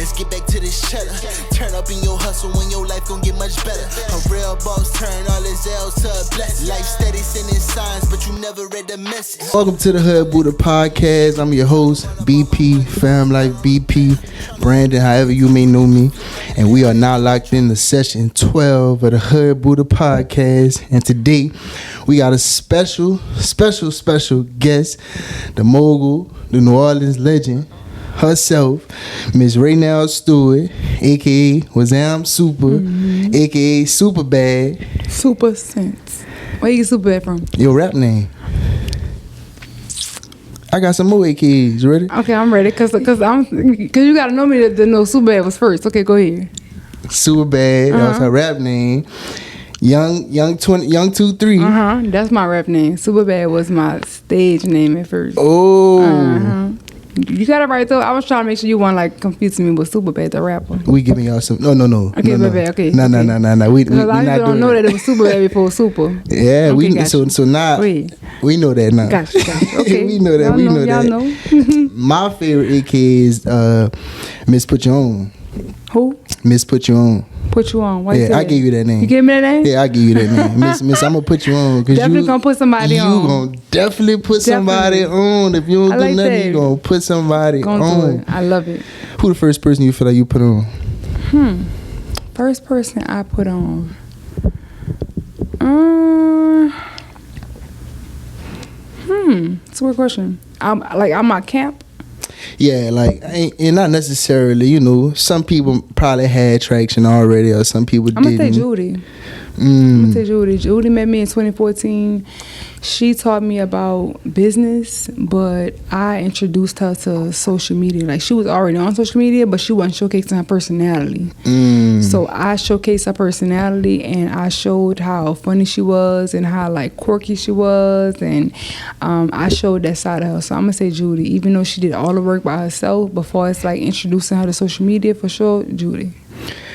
Let's get back to this cheddar. Turn up in your hustle when your life gon' get much better. A real boss turn all his L's to a blessing. Life steady sending signs, but you never read the message. Welcome to the Hood Buddha Podcast. I'm your host, BP, Fam Life BP, Brandon, however you may know me. And we are now locked into session 12 of the Hood Buddha Podcast. And today, we got a special guest, the mogul, the New Orleans legend herself, Miss Raynell Stewart, aka Wazam Super, aka Super Bad. SupaCent. Where you get Super Bad from? Your rap name. I got some more AKs. You ready? Okay, I'm ready. Cause you gotta know me to know Super Bad was first. Okay, go ahead. Super Bad. That was her rap name. Young 23. That's my rap name. Super Bad was my stage name at first. Oh. You got it right though. I was trying to make sure you weren't like confusing me with Super Bad the rapper. We giving y'all some. No. Okay, no. bad. Okay. No. We Because not people don't know that it was Super Bad before Super. Yeah, okay, so now we know that now. Gotcha. Okay. we know that. Y'all know. My favorite AK is Miss Put You On. Who? Miss Put You On. Put you on. Why I gave you that name. You gave me that name? Yeah, I gave you that name. Miss, I'm gonna put you on. Definitely gonna put somebody on. You gonna definitely put somebody on. If you don't do nothing, you gonna put somebody on. Do it. I love it. Who the first person you feel like you put on? First person I put on. It's a weird question. I'm my camp. Yeah, and not necessarily, some people probably had traction already or some people didn't. I'm gonna say Judy. I'm gonna say Judy. Judy met me in 2014. She taught me about business, but I introduced her to social media. Like, she was already on social media, but she wasn't showcasing her personality. So I showcased her personality, and I showed how funny she was and how quirky she was, and I showed that side of her. So I'm gonna say Judy, even though she did all the work by herself. Before it's introducing her to social media, for sure, Judy.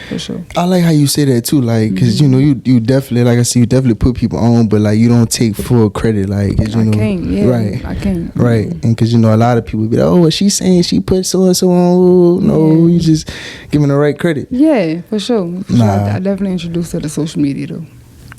For sure. I like how you say that too, because you definitely, like I said, you definitely put people on, but you don't take full credit, I can't, yeah, right? I can't, right? And because a lot of people be like, oh, well, she's saying she put so and so on. No, you just giving the right credit. Yeah, for sure. Nah. I definitely introduced her to social media though.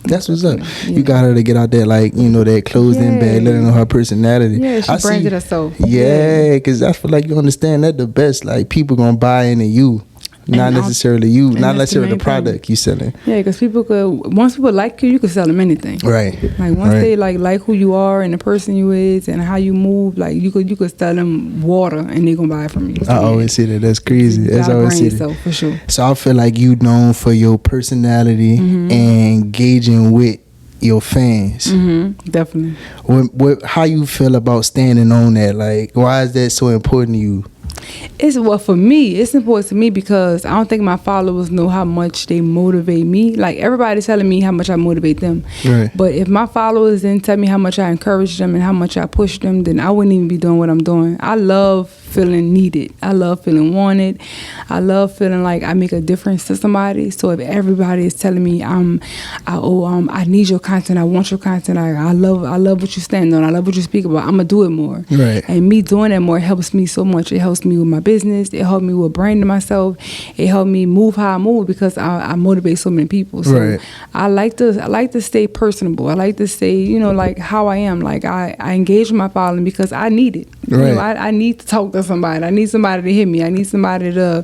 That's what's up. Yeah. You got her to get out there, that closed-in bag, letting her personality. Yeah, she branded herself. Yeah, because I feel like you understand that the best. People gonna buy into you. Not necessarily you, not necessarily the product you selling. Yeah, because once people like you can sell them anything. Right. Once they like who you are and the person you is and how you move, you could sell them water and they gonna buy it from you. So, I always say that. That's crazy. That's always say that. For sure. So I feel like you known for your personality and engaging with your fans. Definitely. How you feel about standing on that? Why is that so important to you? For me, it's important to me because I don't think my followers know how much they motivate me. Everybody's telling me how much I motivate them. Right. But if my followers didn't tell me how much I encourage them and how much I push them, then I wouldn't even be doing what I'm doing. I love feeling needed. I love feeling wanted. I love feeling like I make a difference to somebody. So if everybody is telling me I need your content, I want your content, I love what you stand on, I love what you speak about, I'm gonna do it more. Right. And me doing that more helps me so much. It helps me with my business. It helped me with branding myself. It helped me move how I move because I motivate so many people. So right. I like to stay personable. I like to stay, how I am. I engage with my following because I need it. Right. I need to talk to somebody. I need somebody to hear me. I need somebody to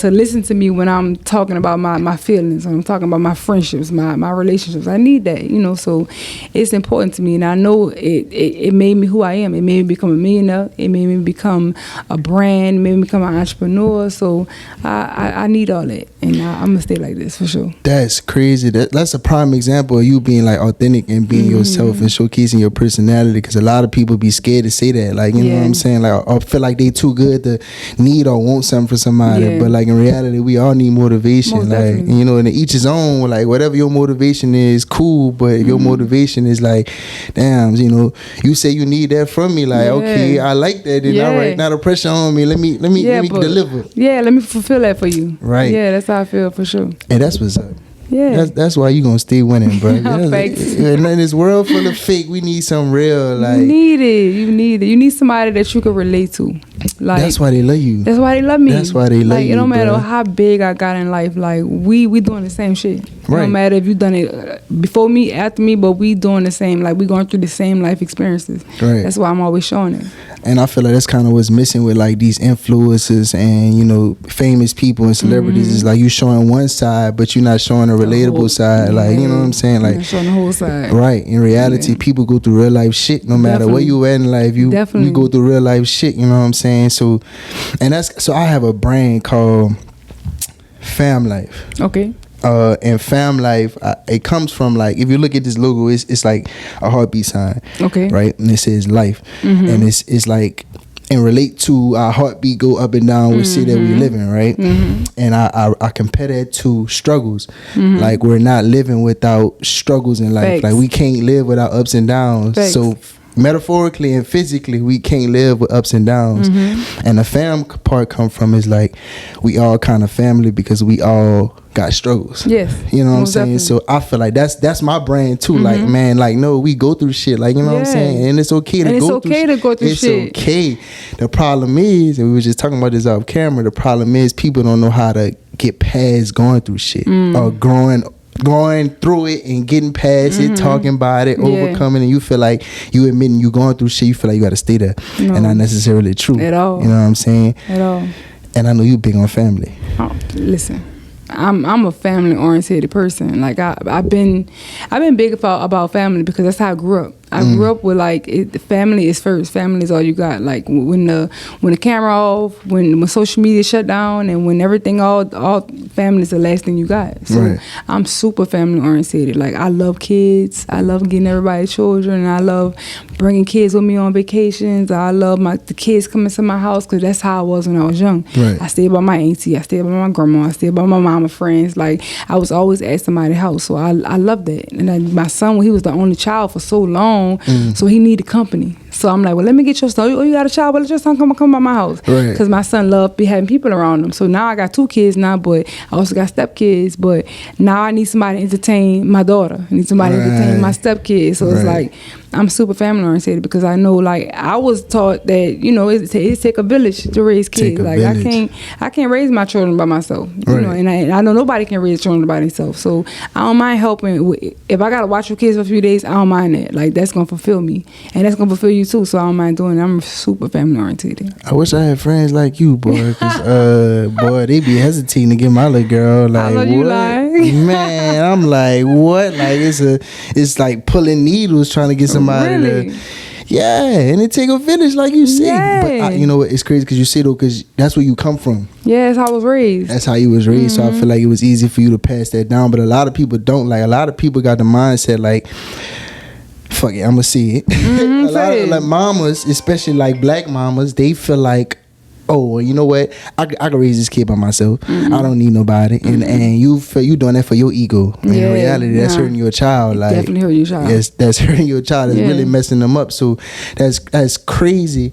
listen to me when I'm talking about my feelings. When I'm talking about my friendships, my relationships. I need that, so it's important to me. And I know it made me who I am. It made me become a millionaire. It made me become a brand, made me become an entrepreneur. So I need all that. And I'm going to stay like this for sure. That's crazy. That's a prime example of you being authentic and being yourself and showcasing your personality, because a lot of people be scared to say that. You know what I'm saying? Or feel like they too good to need or want something for somebody. Yeah. But in reality, we all need motivation. Most definitely. And each his own. Whatever your motivation is, cool. But if your motivation is damn, you say you need that from me. Okay, I like that. Then all right, not a pressure on me. Let me deliver. Yeah, let me fulfill that for you. Right. Yeah, that's how I feel for sure. And that's what's up. Yeah. That's why you gonna stay winning, bro. Facts. In this world full of fake, we need some real. Like you need it. You need somebody that you can relate to. Like that's why they love you. That's why they love me. That's why they love you. It don't matter bro. how big I got in life. Like we doing the same shit. It Right. don't matter if you done it before me, after me, but we doing the same. Like we going through the same life experiences. Right. That's why I'm always showing it. And I feel like that's kind of what's missing with like these influencers and, you know, famous people and celebrities. Is like you showing one side, but you're not showing a relatable side. Like, you know what I'm saying? Like showing the whole side. Right. In reality, people go through real life shit. No matter where you at in life, you go through real life shit. You know what I'm saying? So I have a brand called Fam Life. Okay. And Fam Life, it comes from like, if you look at this logo, it's like a heartbeat sign. Okay. Right? And it says life. And it's like, and relate to our heartbeat go up and down with city that we live in, right? And I compare that to struggles. Like we're not living without struggles in life. Facts. Like we can't live without ups and downs. Facts. So metaphorically and physically, we can't live with ups and downs. And the fam part come from is like we all kind of family because we all got struggles. Yes. You know what I'm most saying? definitely. So I feel like that's my brand too. Like, man, like no, we go through shit. Like, you know what I'm saying? And it's okay to go through shit. It's okay. The problem is, and we were just talking about this off camera, the problem is people don't know how to get past going through shit or going through it and getting past it, talking about it, overcoming, and you feel like you admitting you going through shit, you feel like you got to stay there. And not necessarily true. At all. You know what I'm saying? At all. And I know you big on family. Oh, listen, I'm a family oriented person. Like I've been big about family because that's how I grew up. I grew up with like the family is first. Family is all you got. Like when the camera off, when social media shut down, and when everything all family is the last thing you got. So I'm super family oriented. Like I love kids. I love getting everybody children. I love bringing kids with me on vacations. I love the kids coming to my house because that's how I was when I was young. Right. I stayed by my auntie. I stayed by my grandma. I stayed by my mama friends. Like I was always at somebody's house. So I love that. And my son, when he was the only child for so long. So he needed company. So I'm like, well, let me get your son. Oh, you got a child? Well, let your son come by my house. Because my son loved having people around him. So now I got 2 kids now, but I also got stepkids. But now I need somebody to entertain my daughter. I need somebody to entertain my stepkids. So it's like, I'm super family oriented because I know, like, I was taught that, you know, it take a village to raise kids. Like, I can't raise my children by myself. You know, and I know nobody can raise children by themselves. So I don't mind helping. If I got to watch your kids for a few days, I don't mind that. Like, that's going to fulfill me. And that's going to fulfill you too. So I don't mind doing it. I'm super family oriented. I wish I had friends like you, boy. Cause boy, they be hesitating to get my little girl. Like, what? Man, I'm like, what? Like it's like pulling needles trying to get somebody really? to. Yeah, and it take a village, like you said. Yeah. But you know what? It's crazy because you say though, because that's where you come from. Yeah, that's how I was raised. That's how you was raised. So I feel like it was easy for you to pass that down. But a lot of people don't. Like a lot of people got the mindset like, fuck it, I'ma see it. A lot of like mamas, especially like black mamas, they feel like, oh, you know what? I can raise this kid by myself. I don't need nobody. And you feel you doing that for your ego. In reality, that's hurting your child. Like definitely hurting your child. Yes, that's hurting your child. It's really messing them up. So that's crazy.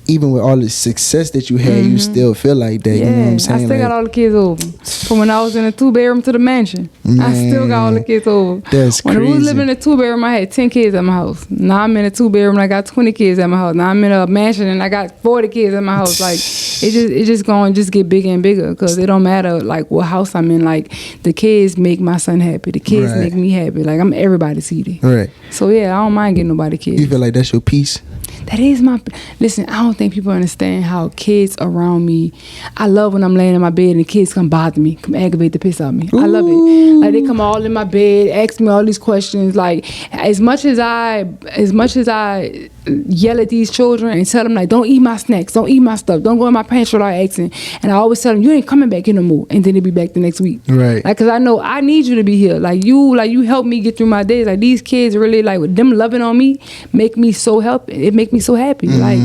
Even with all the success that you had, you still feel like that. You know what I'm saying? I still got all the kids over. From when I was in a 2-bedroom to the mansion. Man, I still got all the kids over. That's when crazy. I was living in a 2-bedroom, I had 10 kids at my house. Now I'm in a 2-bedroom and I got 20 kids at my house. Now I'm in a mansion and I got 40 kids at my house. Like it just gonna just get bigger and bigger because it don't matter like what house I'm in. Like the kids make my son happy. The kids make me happy. Like I'm everybody's CD. Right. So yeah, I don't mind getting nobody kids. You feel like that's your peace? That is my... Listen, I don't think people understand how kids around me... I love when I'm laying in my bed and the kids come bother me, come aggravate the piss out of me. I love it. Like, they come all in my bed, ask me all these questions. Like, as much as I yell at these children and tell them, like, don't eat my snacks, don't eat my stuff, don't go in my pantry without asking. And I always tell them, you ain't coming back in no more. And then they be back the next week. Right. Like, because I know I need you to be here. Like, you help me get through my days. Like, these kids really, like, with them loving on me, make me so happy. It make me so happy. Like,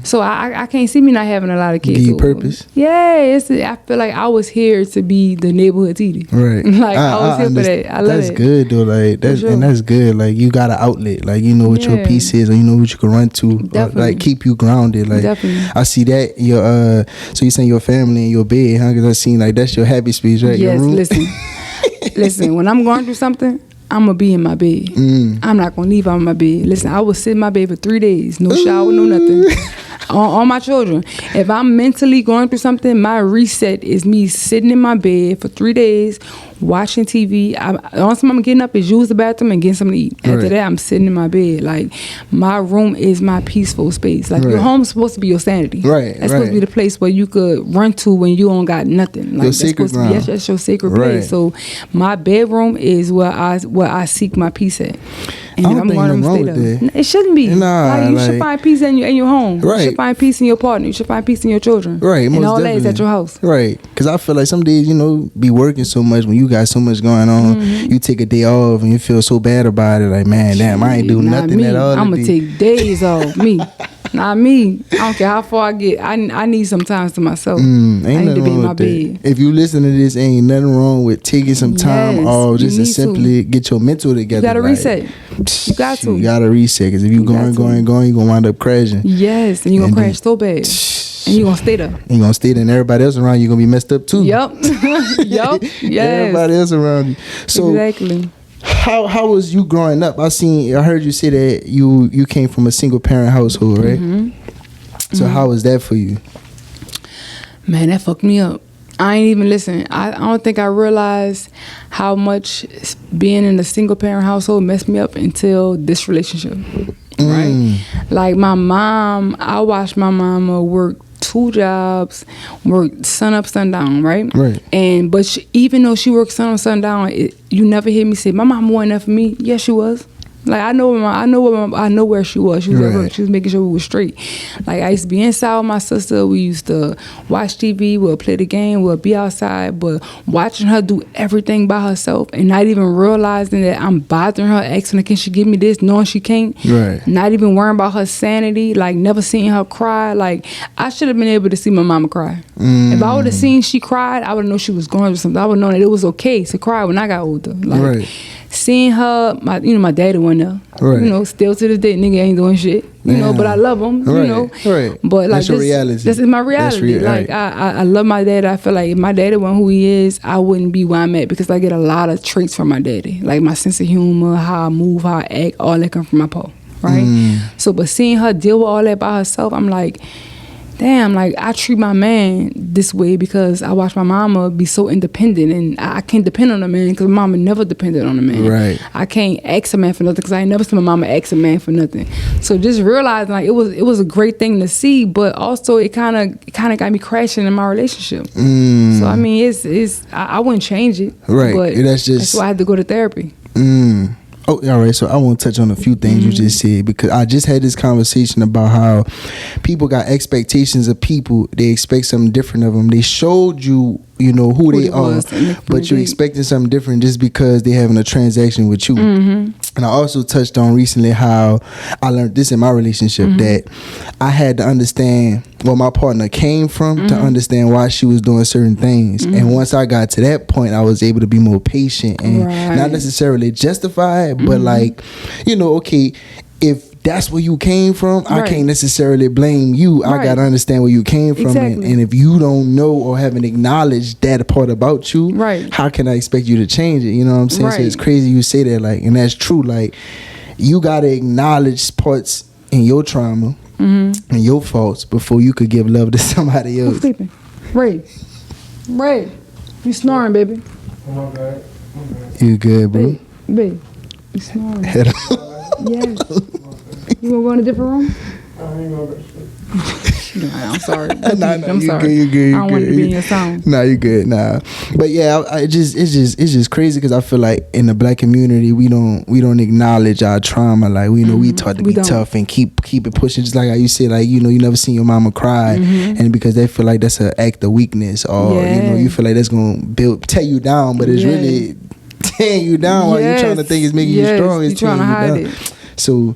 so I can't see me not having a lot of kids. Give you purpose? Yeah. I feel like I was here to be the neighborhood TD. Right. Like, I was here for that. I love it. That's good, though. Like, and that's good. Like, you got an outlet. Like, you know what your piece is, or you know what you can run to. Like, keep you grounded. Like, I see that. So you saying your family in your bed, huh? Because I seen, like, that's your happy space, right? Yes, listen. Listen, when I'm going through something, I'm gonna be in my bed. I'm not gonna leave out of my bed. Listen, I will sit in my bed for 3 days, no shower, no nothing. On my children. If I'm mentally going through something, my reset is me sitting in my bed for 3 days, watching TV. The only time I'm getting up is use the bathroom and getting something to eat. After that, I'm sitting in my bed. Like, my room is my peaceful space. Like, your home's supposed to be your sanity. That's supposed to be the place where you could run to when you don't got nothing. Like, your sacred ground. That's your sacred place. So my bedroom is where I seek my peace at. And I don't think nothing wrong with that. It shouldn't be. You should find peace in your home. You should find peace in your partner. You should find peace in your children. And all that is at your house. Because I feel like some days, be working so much when you got so much going on. You take a day off and you feel so bad about it. Like, man, damn, I ain't doing nothing at all. I'm going to take days off. Me. Not me. I don't care how far I get. I need some time to myself. I need to be in my bed. If you listen to this, ain't nothing wrong with taking some time off just to simply get your mental together. You got to reset. You got to. You got to reset. Because if you going, you're going to wind up crashing. Yes. And you're going to crash so bad. And you're going to stay there. And you're going to stay there. And everybody else around you going to be messed up too. Yep. Yes. Everybody else around you. So, exactly. How was you growing up? I heard you say that you came from a single parent household, right? So how was that for you? Man, that fucked me up. I ain't even listen. I don't think I realized how much being in a single parent household messed me up until this relationship. Right? Like my mom, I watched my mama work 2 jobs, work sun up, sundown, right? But even though she worked sun up, sundown, you never hear me say, my mom wasn't there for me. Yes, she was. Like I know where she was. She was at work. She was making sure we were straight. Like I used to be inside with my sister. We used to watch TV. We'll play the game. We'll be outside. But watching her do everything by herself and not even realizing that I'm bothering her, asking her, can she give me this, knowing she can't. Not even worrying about her sanity. Like never seeing her cry. Like I should have been able to see my mama cry. If I would have seen she cried, I would have known she was going through something. I would know that it was okay to cry when I got older. Like seeing her, my daddy went there. Still to this day, nigga ain't doing shit. But I love him. But like that's your reality. This is my reality. Like I love my dad. I feel like if my daddy wasn't who he is, I wouldn't be where I'm at because I get a lot of traits from my daddy. Like my sense of humor, how I move, how I act, all that come from my pa. Right? So but seeing her deal with all that by herself, I'm like, damn, like I treat my man this way because I watch my mama be so independent and I can't depend on a man because my mama never depended on a man. I can't ask a man for nothing because I ain't never seen my mama ask a man for nothing. So just realizing like it was a great thing to see, but also it kind of got me crashing in my relationship. So I mean, I wouldn't change it. But that's why I had to go to therapy. Oh, all right. So I want to touch on a few things you just said because I just had this conversation about how people got expectations of people. They expect something different of them. They showed you, who they are, but you're expecting something different just because they're having a transaction with you. And I also touched on recently how I learned this in my relationship that I had to understand where my partner came from to understand why she was doing certain things. And once I got to that point, I was able to be more patient and not necessarily justify it, but like, okay, if that's where you came from, I can't necessarily blame you. I gotta understand where you came from. And if you don't know or haven't acknowledged that part about you, how can I expect you to change it? You know what I'm saying? So it's crazy you say that, like, and that's true. Like, you gotta acknowledge parts in your trauma and your faults before you could give love to somebody else. Who's sleeping? Ray, you snoring, baby. Oh my God. You good, bro? Babe, you snoring. Yes. You wanna go in a different room? I ain't gonna I'm sorry. I'm sorry. You good. I don't want to be in your sound. Nah, you good. Nah, but yeah, it's just crazy because I feel like in the black community we don't acknowledge our trauma. Like we taught to be tough and keep it pushing. Just like how you said, like you never seen your mama cry, and because they feel like that's an act of weakness, or you feel like that's gonna tear you down, but it's really tearing you down while you trying to think it's making you strong. It's trying to hide it. So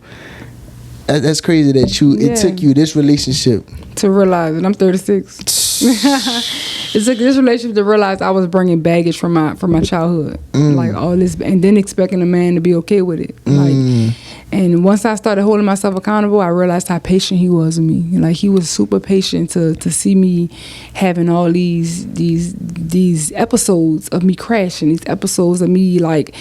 that's crazy that it took you this relationship to realize it. I'm 36. It took this relationship to realize I was bringing baggage from my childhood, like all this, and then expecting a man to be okay with it. Like And once I started holding myself accountable, I realized how patient he was with me. Like, he was super patient to see me having all these episodes of me crashing, these episodes of me like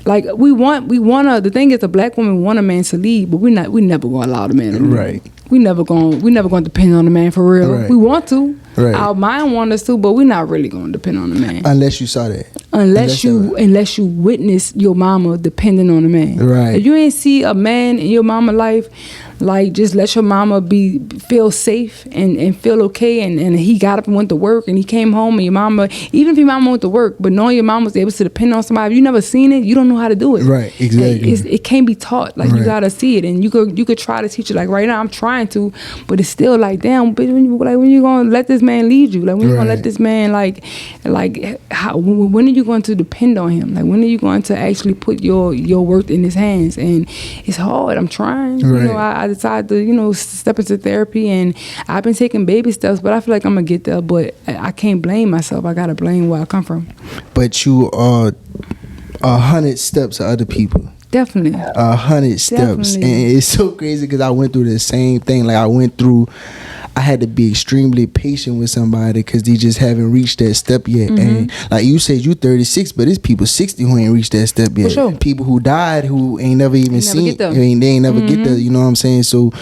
we wanna. The thing is, a black woman want a man to lead, but we never gonna allow the man to lead. Right. We never gonna depend on the man for real. Right. We want to. Right. Our mind want us to, but we're not really gonna depend on the man. Unless you saw that. Unless you witness your mama depending on a man. Right. If you ain't see a man in your mama life, like, just let your mama feel safe and feel okay, and he got up and went to work and he came home, and your mama, even if your mama went to work, but knowing your mama was able to depend on somebody, if you never seen it, you don't know how to do it. Right, exactly. It can't be taught. Like, you gotta see it, and you could try to teach it. Like, right now I'm trying to, but it's still like, damn, bitch, when you gonna let this man lead you? Like, when you gonna let this man when are you going to depend on him? Like, when are you going to actually put your worth in his hands? And it's hard. I'm trying. Right. You know, I decided to, step into therapy, and I've been taking baby steps, but I feel like I'm gonna get there. But I can't blame myself. I gotta blame where I come from. But you are 100 steps of other people. Definitely. 100 steps. Definitely. And it's so crazy because I went through the same thing. Like, I had to be extremely patient with somebody because they just haven't reached that step yet. Mm-hmm. And like you said, you 36, but it's people 60 who ain't reached that step yet. For sure. People who died who ain't never even seen. get there. They ain't never get Mm-hmm. there. You know what I'm saying? So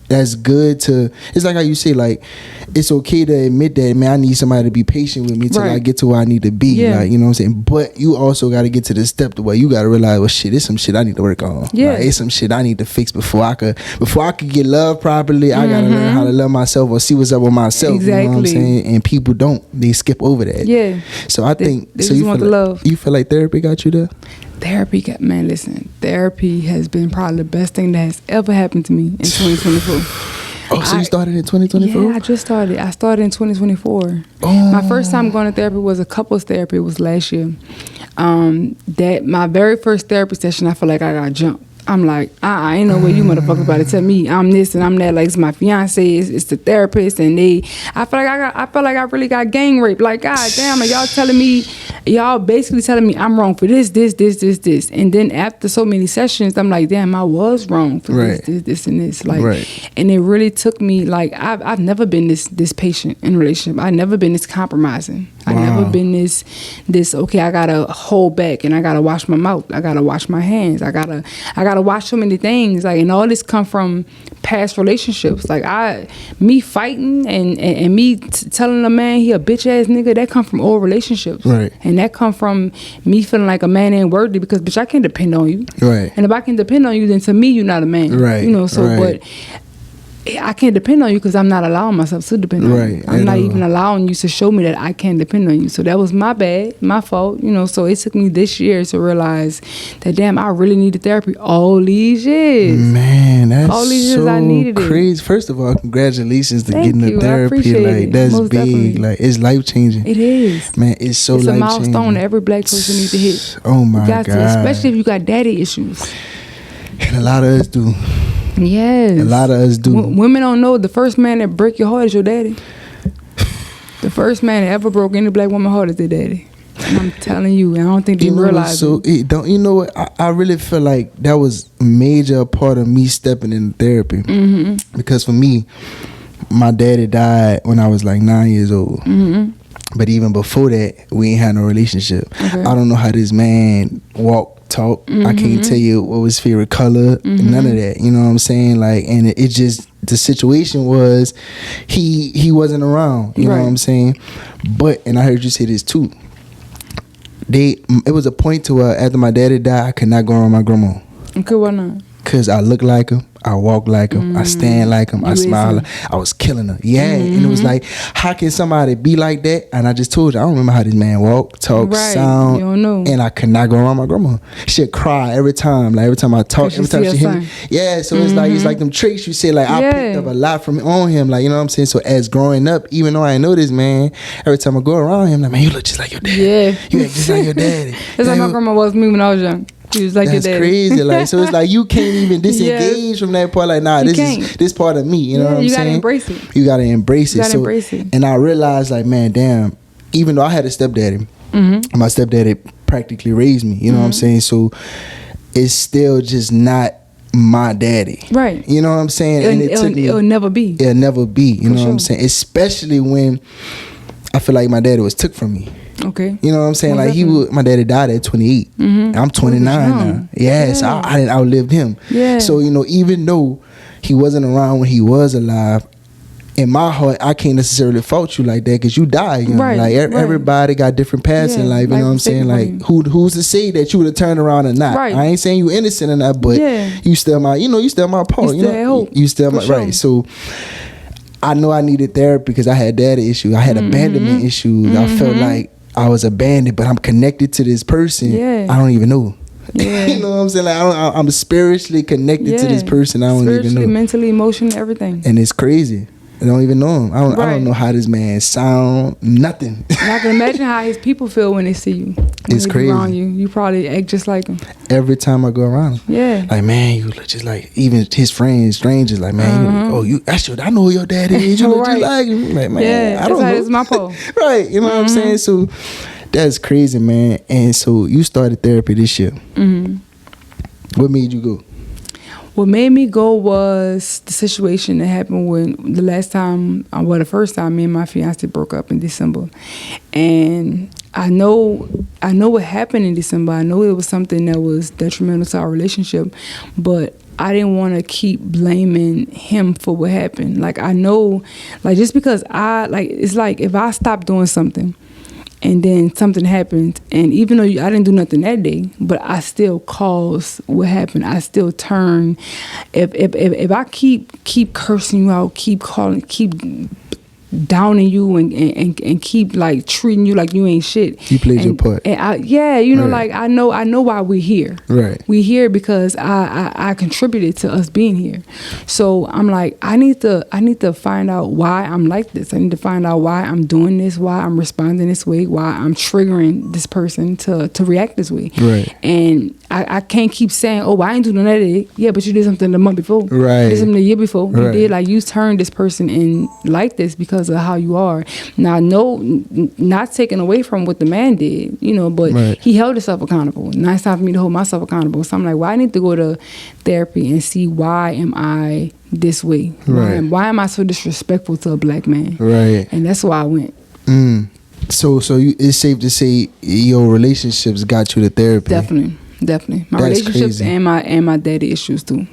that's good to. It's like how you say, like, it's okay to admit that, man, I need somebody to be patient with me till Right. I get to where I need to be. Yeah. Like, you know what I'm saying? But you also got to get to the step to where you got to realize, well, shit, it's some shit I need to work on. Yeah. Like, it's some shit I need to fix before I could get love properly. I gotta learn how to love myself or see what's up with myself. You know what I'm Exactly. saying? And people don't. They skip over that. Yeah. So I think they so. just You want feel the like, love. You feel like therapy got you there? Therapy has been probably the best thing that has ever happened to me in 2024. Oh, so you started in 2024? Yeah, I just started. I started in 2024. Oh. My first time going to therapy was a couples therapy. It was last year. That my very first therapy session, I feel like I got jumped. I'm like, ain't no way you motherfuckers about to tell me I'm this and I'm that. Like, it's my fiance, it's the therapist, and I feel like I really got gang raped. Like, god damn, like, y'all basically telling me I'm wrong for this. And then after so many sessions, I'm like, damn, I was wrong for this, and this. Like, Right. and it really took me, like, I've never been this patient in a relationship. I've never been this compromising. I've never been this, okay, I gotta hold back and I gotta wash my mouth. I gotta wash my hands. I gotta watch so many things. Like, and all this come from past relationships. Like, me fighting and me telling a man he a bitch ass nigga, that come from old relationships. Right. And that come from me feeling like a man ain't worthy because, bitch, I can't depend on you. Right. And if I can depend on you, then to me, you're not a man. Right. But I can't depend on you because I'm not allowing myself to depend on you. I'm not even allowing you to show me that I can't depend on you. So that was my bad, my fault, So it took me this year to realize that, damn, I really needed therapy all these years. Man, that's all these years so I needed crazy. First of all, congratulations to Thank getting you. the I therapy. appreciate Like, it. that's Most big. definitely. Like, it's life changing. It is. Man, it's so It's a life milestone changing. that every black person needs to hit. Oh my You got God. to, especially if you got daddy issues. And a lot of us do. Yes. A lot of us do. Women don't know the first man that break your heart is your daddy. The first man that ever broke any black woman's heart is their daddy. And I'm telling you, I don't think they realize it. You know what? I really feel like that was a major part of me stepping into therapy. Mm-hmm. Because for me, my daddy died when I was like 9 years old. Mm-hmm. But even before that, we ain't had no relationship. Okay. I don't know how this man walked, talk. I can't tell you what was favorite color, none of that. You know what I'm saying? Like, and it just, the situation was he wasn't around. You know what I'm saying? But, and I heard you say this too. It was a point to where after my daddy died, I could not go around my grandma. Okay, why not? Cause I look like him, I walk like him, I stand like him, I smile. I was killing her, and it was like, how can somebody be like that? And I just told you, I don't remember how this man walk, talk, sound, you don't know. and I could not go around my grandma. She'd cry every time, like every time I talk, every time she hear me. Yeah, so it's like them traits you say, like I picked up a lot from on him, like, you know what I'm saying. So as growing up, even though I know this man, every time I go around him, like, man, you look just like your daddy. Yeah, you act just like your daddy. That's like my grandma was me when I was young. She was like that's your daddy. crazy. Like, so it's like you can't even disengage from that part. Like, nah, this is this part of me. You know what I'm saying? You gotta embrace it. You gotta embrace it. Embrace it. And I realized, like, man, damn. Even though I had a stepdaddy, my stepdaddy practically raised me. You know what I'm saying? So it's still just not my daddy. Right. You know what I'm saying? And It'll never be. It'll never be. You For know what I'm sure. saying? Especially when I feel like my daddy was took from me. Okay. You know what I'm saying? Most Like definitely. my daddy died at 28. I'm 29 now. young. Yes, Yeah. I didn't outlive him. Yeah. So, you know, even though he wasn't around when he was alive, in my heart, I can't necessarily fault you like that because you died young. Right, Like right. everybody got different paths in Yeah, life. You life know what I'm was saying? taken Like from who's to say that you would have turned around or not? Right. I ain't saying you innocent or not, but Yeah. you still my, you still my Paul. You still had hope. You still my For sure. right. So I know I needed therapy because I had daddy issues. I had abandonment issues. I felt like I was abandoned, but I'm connected to this person. Yeah. I don't even know. Yeah. You know what I'm saying? Like I'm spiritually connected to this Yeah. person. I don't even Spiritually, know. mentally, emotionally, everything. And it's crazy. I don't even know him. I Right. don't know how this man sound. Nothing. And I can imagine how his people feel when they see you. When It's they be crazy. around you. You probably act just like him. Every time I go around him. Yeah. Like, man, you look just like, even his friends, strangers, like, man, I know who your daddy is. You look just Right. like him. Like, man, Yeah, I don't that's how know. it's my Paul. Right. You know what I'm saying? So that's crazy, man. And so you started therapy this year. What made you go? What made me go was the situation that happened when the first time me and my fiance broke up in December. And I know what happened in December. I know it was something that was detrimental to our relationship, but I didn't want to keep blaming him for what happened. Like, I know, like, just because it's like if I stop doing something and then something happens, and even though I didn't do nothing that day, but I still caused what happened. I still turn. If I keep cursing you out, keep downing you and keep like treating you like you ain't shit. You played your part. And right. Right. Like I know why we're here. Right. We here because I contributed to us being here. So I'm like, I need to find out why I'm like this. I need to find out why I'm doing this, why I'm responding this way, why I'm triggering this person to react this way. Right. And I can't keep saying, oh, I ain't doing that day. Yeah, but you did something the month before. Right. You did something the year before. Right. You did, like, you turned this person in like this because of how you are. Now, not taking away from what the man did, but Right. he held himself accountable. Now it's time for me to hold myself accountable. So I'm like, well, I need to go to therapy and see why am I this way? Right. Why am I so disrespectful to a black man? Right. And that's why I went. So it's safe to say your relationships got you to therapy. Definitely. My That's relationships crazy. and my daddy issues too.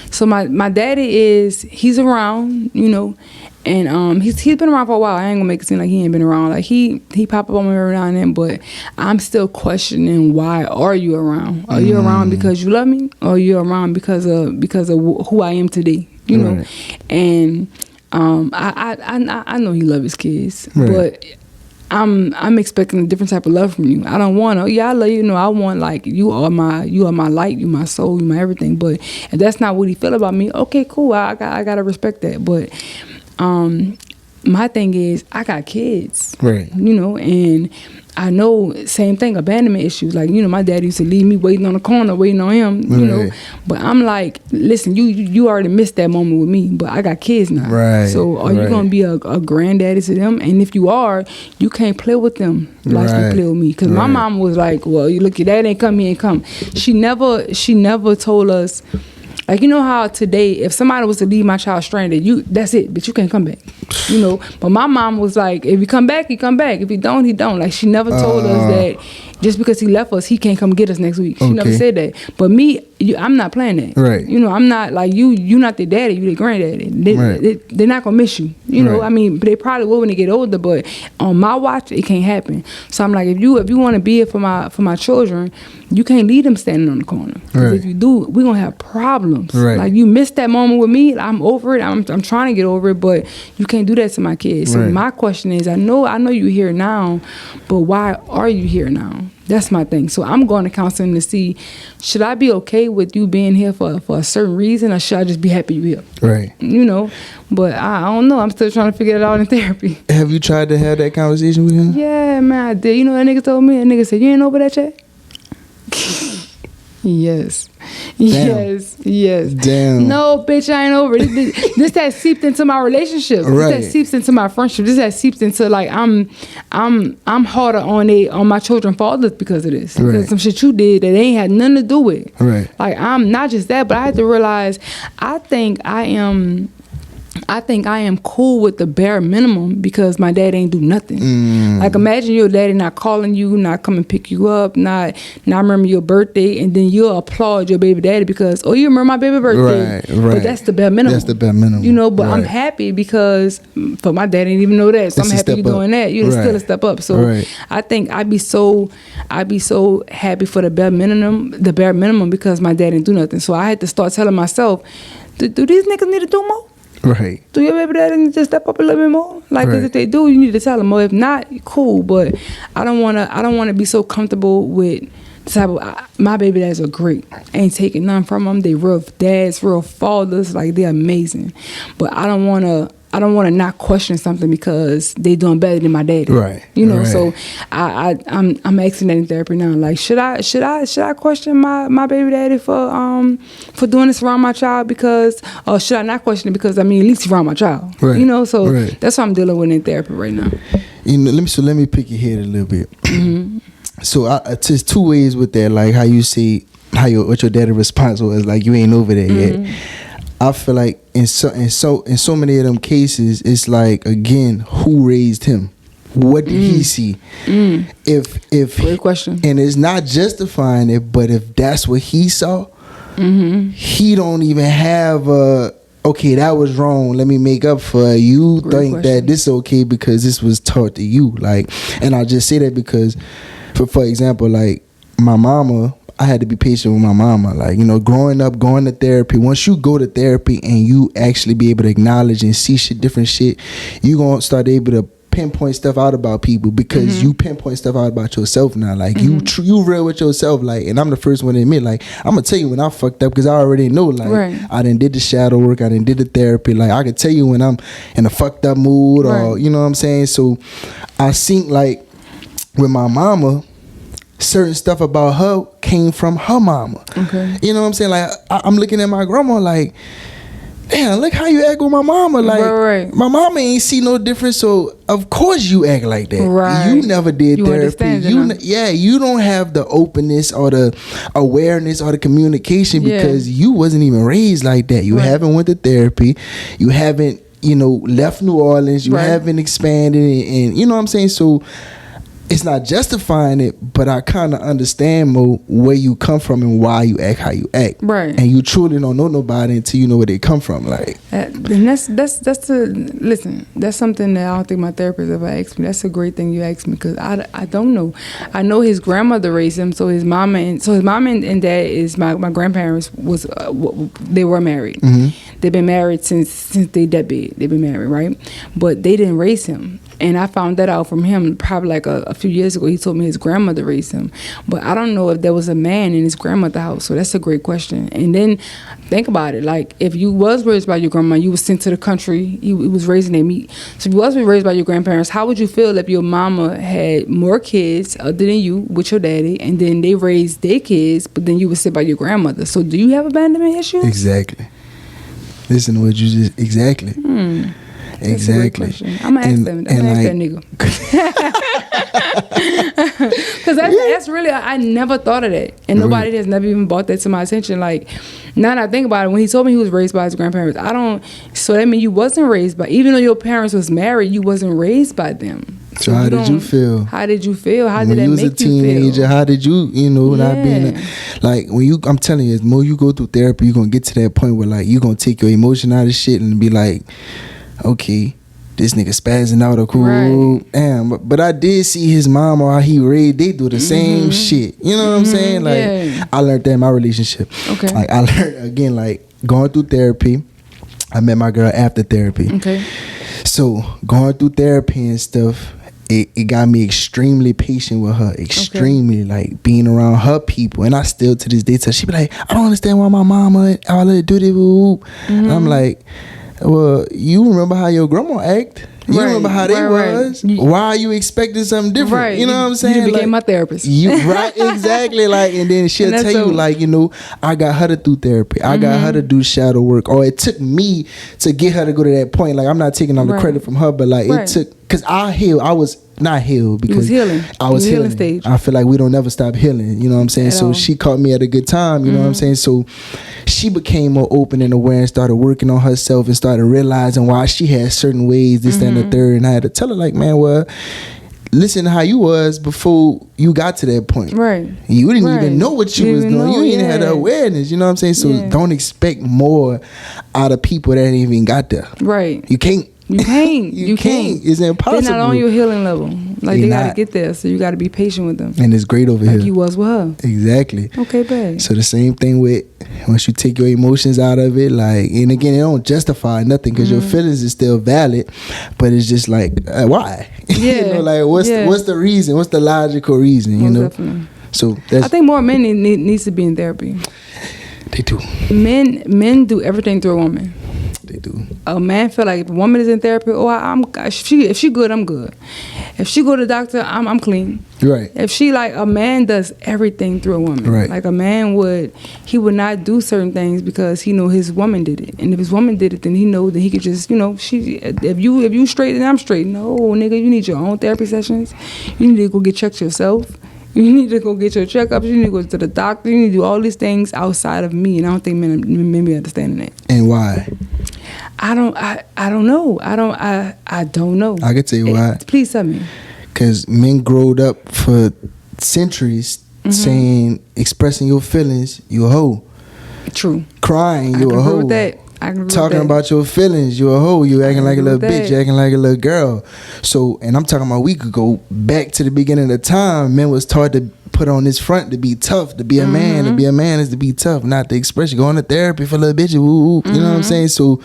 So my daddy he's around, and he's been around for a while. I ain't gonna make it seem like he ain't been around. Like he pop up on me every now and then, but I'm still questioning, why are you around? Are you around because you love me, or are you around because of who I am today? Right. And I know he loves his kids, Right. but I'm expecting a different type of love from you. I don't want to. Yeah, I love you. I want, like, you are my light, you my soul, you my everything. But if that's not what he feel about me, okay, cool. I gotta respect that. But my thing is, I got kids, Right. and I know, same thing, abandonment issues. Like, my dad used to leave me waiting on the corner, waiting on him, Right. But I'm like, listen, you already missed that moment with me, but I got kids now. Right, So are you right. going to be a granddaddy to them? And if you are, you can't play with them like Right, you play with me. Because my right. mom was like, well, you look, your dad ain't come, he ain't come. She never told us, like, how today, if somebody was to leave my child stranded, that's it, but you can't come back. But my mom was like, if he come back, he come back. If he don't, he don't. Like, she never told us that just because he left us, he can't come get us next week. She never Okay. said that. But me, I'm not playing that. Right. I'm not like you not their daddy, you their granddaddy. Right. They're not gonna miss you. Right. I mean, they probably will when they get older, but on my watch, it can't happen. So I'm like, if you want to be here for my children, you can't leave them standing on the corner. 'Cause Right. if you do, we're gonna have problems. Right. Like, you missed that moment with me, I'm over it. I'm trying to get over it, but you can't do that to my kids. So Right. my question is, I know you're here now, but why are you here now? That's my thing. So I'm going to counseling to see, should I be okay with you being here for a certain reason, or should I just be happy you're here? Right. But I don't know. I'm still trying to figure it out in therapy. Have you tried to have that conversation with him? Yeah, man, I did. That nigga told me? That nigga said, you ain't over that yet? Yes. Yes. Damn. No, bitch, I ain't over it. This that seeped into my relationship. Right. This that seeps into my friendship. This that seeps into like I'm harder on my children fathers because of this. Right. Because some shit you did that ain't had nothing to do with. Right. Like I'm not just that, but I had to realize I think I am cool with the bare minimum because my dad ain't do nothing. Like imagine your daddy not calling you, not coming pick you up, not remember your birthday, and then you'll applaud your baby daddy because you remember my baby birthday. Right. But that's the bare minimum. That's the bare minimum. You know, but I'm Right. happy because for my dad didn't even know that. So It's I'm a happy you step up. doing that. You Right. still a step up. So Right. I think I'd be so happy for the bare minimum because my dad didn't do nothing. So I had to start telling myself, do these niggas need to do more? Right. Do your baby daddy need to step up a little bit more? Like, 'cause Right. if they do, you need to tell them. Or if not, cool. But I don't wanna be so comfortable with the type of my baby dads are great. Ain't taking none from them. They real dads, real fathers. Like they're amazing. But I don't wanna not question something because they doing better than my daddy. Right. You know. Right. So I'm asking that in therapy now. Like, should I question my baby daddy for doing this around my child because, or should I not question it because at least he's around my child. Right. You know. So Right. that's what I'm dealing with in therapy right now. You know, let me pick your head a little bit. So there's two ways with that, like how you say what your daddy response was, like you ain't over there yet. I feel like in so many of them cases, it's like again, who raised him? What did he see? If Great question. And it's not justifying it, but if that's what he saw, he don't even have okay, that was wrong. Let me make up for it. You Great think question. that this is okay because this was taught to you, like, and I just say that because, for example, like my mama. I had to be patient with my mama. Like, you know, growing up, going to therapy, once you go to therapy and you actually be able to acknowledge and see different shit, you going to start able to pinpoint stuff out about people because you pinpoint stuff out about yourself now. Like, you real with yourself. Like, and I'm the first one to admit, like, I'm going to tell you when I fucked up because I already know, like, Right. I done did the shadow work. I done did the therapy. Like, I can tell you when I'm in a fucked up mood or, Right. you know what I'm saying? So, I think, like, with my mama, certain stuff about her came from her mama. Okay. You know what I'm saying? Like, I'm looking at my grandma like, damn, look how you act with my mama. Like, Right. my mama ain't see no difference, so of course you act like that. Right. You never did You therapy. understand it now. You don't have the openness or the awareness or the communication Yeah. because you wasn't even raised like that. You Right. haven't went to therapy. You haven't, left New Orleans. You Right. haven't expanded, and you know what I'm saying? So, it's not justifying it, but I kind of understand more where you come from and why you act how you act. Right. And you truly don't know nobody until you know where they come from. Like, And listen. That's something that I don't think my therapist ever asked me. That's a great thing you asked me because I don't know. I know his grandmother raised him, so his mama and dad is my grandparents was they were married. They've been married since they deadbeat. They've been married, right? But they didn't raise him. And I found that out from him probably like a few years ago. He told me his grandmother raised him. But I don't know if there was a man in his grandmother's house. So that's a great question. And then think about it. Like, if you was raised by your grandma, you was sent to the country, you was raising their meat. So if you was raised by your grandparents, how would you feel if your mama had more kids other than you with your daddy, and then they raised their kids, but then you would sit by your grandmother? So do you have abandonment issues? exactly. Listen to what you just, exactly. That's a great Exactly. question. I'm gonna ask them. I'm gonna ask that nigga. Because that's really, I never thought of that, and nobody has never even brought that to my attention. Like, now that I think about it, when he told me he was raised by his grandparents, so that means you wasn't raised by, even though your parents was married, you wasn't raised by them. So how did you feel? How did you feel? How when did that you was make a teenager, you feel? how did you, not being like I'm telling you, as more you go through therapy, you're gonna get to that point where like you're gonna take your emotion out of shit and be like, okay, this nigga spazzing out or cool. Right. Damn, but I did see his mom or how he raised, they do the same shit. You know what I'm saying? Like, Yeah. I learned that in my relationship. Okay. Like, I learned, again, like, going through therapy. I met my girl after therapy. Okay. So, going through therapy and stuff, it got me extremely patient with her. Extremely, like, being around her people. And I still, to this day, she be like, I don't understand why my mama, all of it do this, whoop. And I'm like, well, you remember how your grandma act? You Right. remember how they Right. was. Why are you expecting something different? Right. You know what I'm saying? You became Like, my therapist. You right, exactly. Like, and then she'll And that's tell you, so- like, you know, I got her to do therapy. I got her to do shadow work. Or it took me to get her to go to that point. Like, I'm not taking all the Right. credit from her, but like Right. it took, because I was not healed because healing. I was You was healing. healing stage. I feel like we don't never stop healing. You know what I'm saying? At So all. she caught me at a good time. You know what I'm saying? So she became more open and aware and started working on herself and started realizing why she had certain ways, this, that, and the third. And I had to tell her, like, man, well, listen to how you was before you got to that point. Right. You didn't Right. even know what you You was didn't doing. know, You didn't have the yeah. awareness. You know what I'm saying? So Yeah. don't expect more out of people that ain't even got there. Right. You can't. You can't. You can't. It's impossible. They're not on your healing level. Like, They they got not. to get there. So you got to be patient with them. And it's great over Like here. you was with her. Exactly. Okay, babe. So the same thing with once you take your emotions out of it, like, and again, it don't justify nothing because your feelings is still valid, but it's just like, why? Yeah. You know, like what's the reason? What's the logical reason? You Most know. definitely. So that's I think more men needs to be in therapy. they do. Men do everything through a woman. They do. A man feel like if a woman is in therapy, if she good, I'm good. If she go to the doctor, I'm clean. Right. If she like a man does everything through a woman. Right. Like a man would not do certain things because he know his woman did it. And if his woman did it, then he know that he could just, you know, if you straight, then I'm straight. No, nigga, you need your own therapy sessions. You need to go get checked yourself. You need to go get your checkups. You need to go to the doctor. You need to do all these things outside of me. And I don't think men be understanding that. And why? I don't know. I don't know. I can tell you why. Please tell me. Because men growed up for centuries saying, expressing your feelings, you a hoe. True. Crying, I you can a agree hoe. with that. I can agree with Talking that. about your feelings, you a hoe. You acting like a agree little with bitch. that. You acting like a little girl. So, and I'm talking about we could go back to the beginning of the time. Men was taught to put on this front to be tough, to be a man. To be a man is to be tough, not to express. Going to therapy for little bitches. Woo, woo. You know what I'm saying? So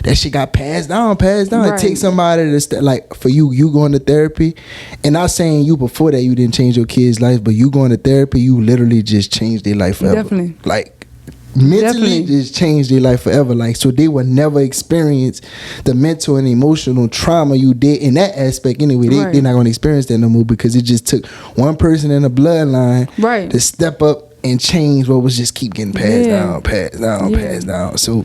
that shit got passed down. It Right. takes somebody to like for you going to therapy, and not saying you before that you didn't change your kids' life, but you going to therapy, you literally just changed their life forever. Definitely. Like mentally Definitely. just changed their life forever. Like, so they would never experience the mental and emotional trauma you did in that aspect anyway. Right. They're not going to experience that no more because it just took one person in the bloodline Right. to step up and change what was just keep getting passed Yeah. down, Yeah. passed down. So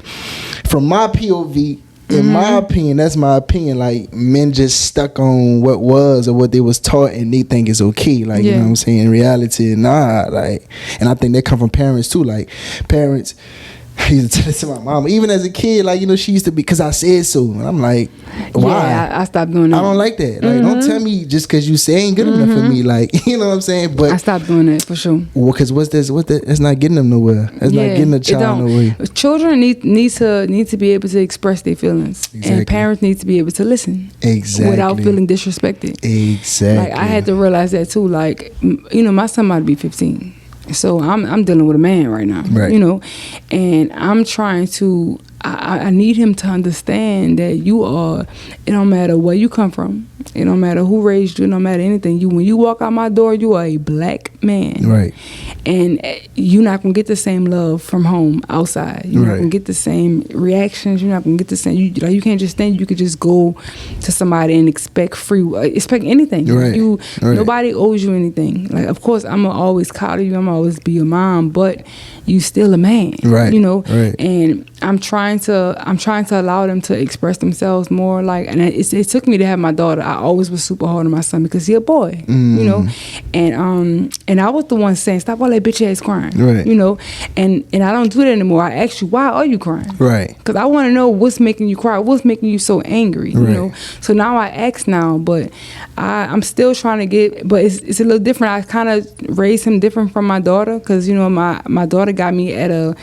from my POV, in my opinion, that's my opinion, like men just stuck on what was or what they was taught and they think is okay. Like, you know Yeah. what I'm saying? In reality, nah. Like, and I think that come from parents too. Like, parents, I used to tell this to my mama, even as a kid, like, you know, she used to be, because I said so. And I'm like, why? Yeah, I stopped doing that. I don't like that. Like, don't tell me just because you say ain't good enough for me. Like, you know what I'm saying? I But, stopped doing that for sure. well, because what's this? That's not getting them nowhere. That's not getting a it child don't. nowhere. Children need to be able to express their feelings, Exactly. and parents need to be able to listen Exactly. without feeling disrespected. Exactly. Like I had to realize that too. Like you know, my son might be 15, so I'm dealing with a man right now. Right. You know, and I'm trying to. I need him to understand that you are. It don't matter where you come from. It don't matter who raised you. It don't matter anything. When you walk out my door, you are a black man. Right. And you're not gonna get the same love from home outside. You're not Right. gonna get the same reactions. You're not gonna get the same. You can't just think you could just go to somebody and expect anything. Right. Right. Nobody owes you anything. Like, of course, I'm gonna always coddle you. I'm gonna always be your mom, but you still a man. Right. You know. Right. And I'm trying to allow them to express themselves more. Like, and it took me to have my daughter. I always was super hard on my son because he a boy. You know. And I was the one saying, stop all that bitch ass crying. Right. You know. And I don't do that anymore. I ask you, why are you crying? Right. Because I want to know what's making you cry. What's making you so angry? You Right. know. So now I ask now, but I'm still trying to get. But it's a little different. I kind of raised him different from my daughter because, you know, my daughter got me at an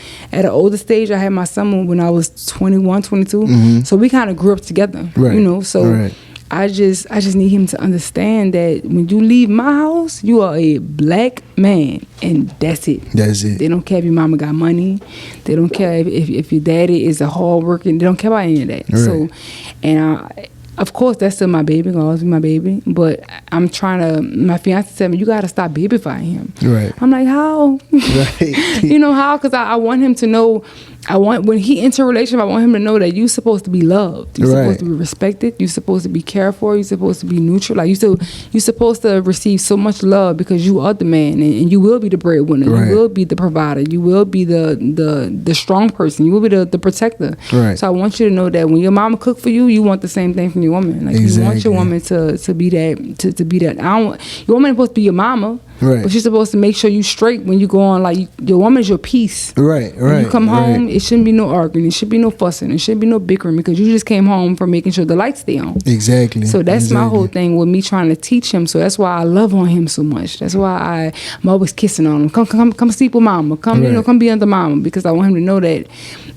older stage. I had my son when I was 21, 22. So we kind of grew up together. Right. You know. So. Right. I just need him to understand that when you leave my house, you are a black man, and that's it. That's it. They don't care if your mama got money. They don't care if your daddy is a hard working. They don't care about any of that. Right. So, and of course, that's still my baby, gonna always be my baby. But my fiance said me, you gotta stop babyifying him. Right. I'm like, how? Right. You know how? Because I want him to know. When he enter a relationship, I want him to know that you're supposed to be loved. You're supposed to be respected. You're supposed to be cared for. You're supposed to be neutral. Like you're supposed to receive so much love because you are the man, and you will be the breadwinner. Right. You will be the provider. You will be the strong person. You will be the protector. Right. So I want you to know that when your mama cook for you, you want the same thing from your woman. Like you want your woman to be that to be that. Your woman is supposed to be your mama. Right. But she's supposed to make sure you straight when you go on. Like your woman is your peace. Right. When you come home, it shouldn't be no arguing. It should be no fussing. It shouldn't be no bickering because you just came home from making sure the lights stay on. Exactly. So that's my whole thing with me trying to teach him. So that's why I love on him so much. That's why I'm always kissing on him. Come sleep with mama. Come come be under mama, because I want him to know that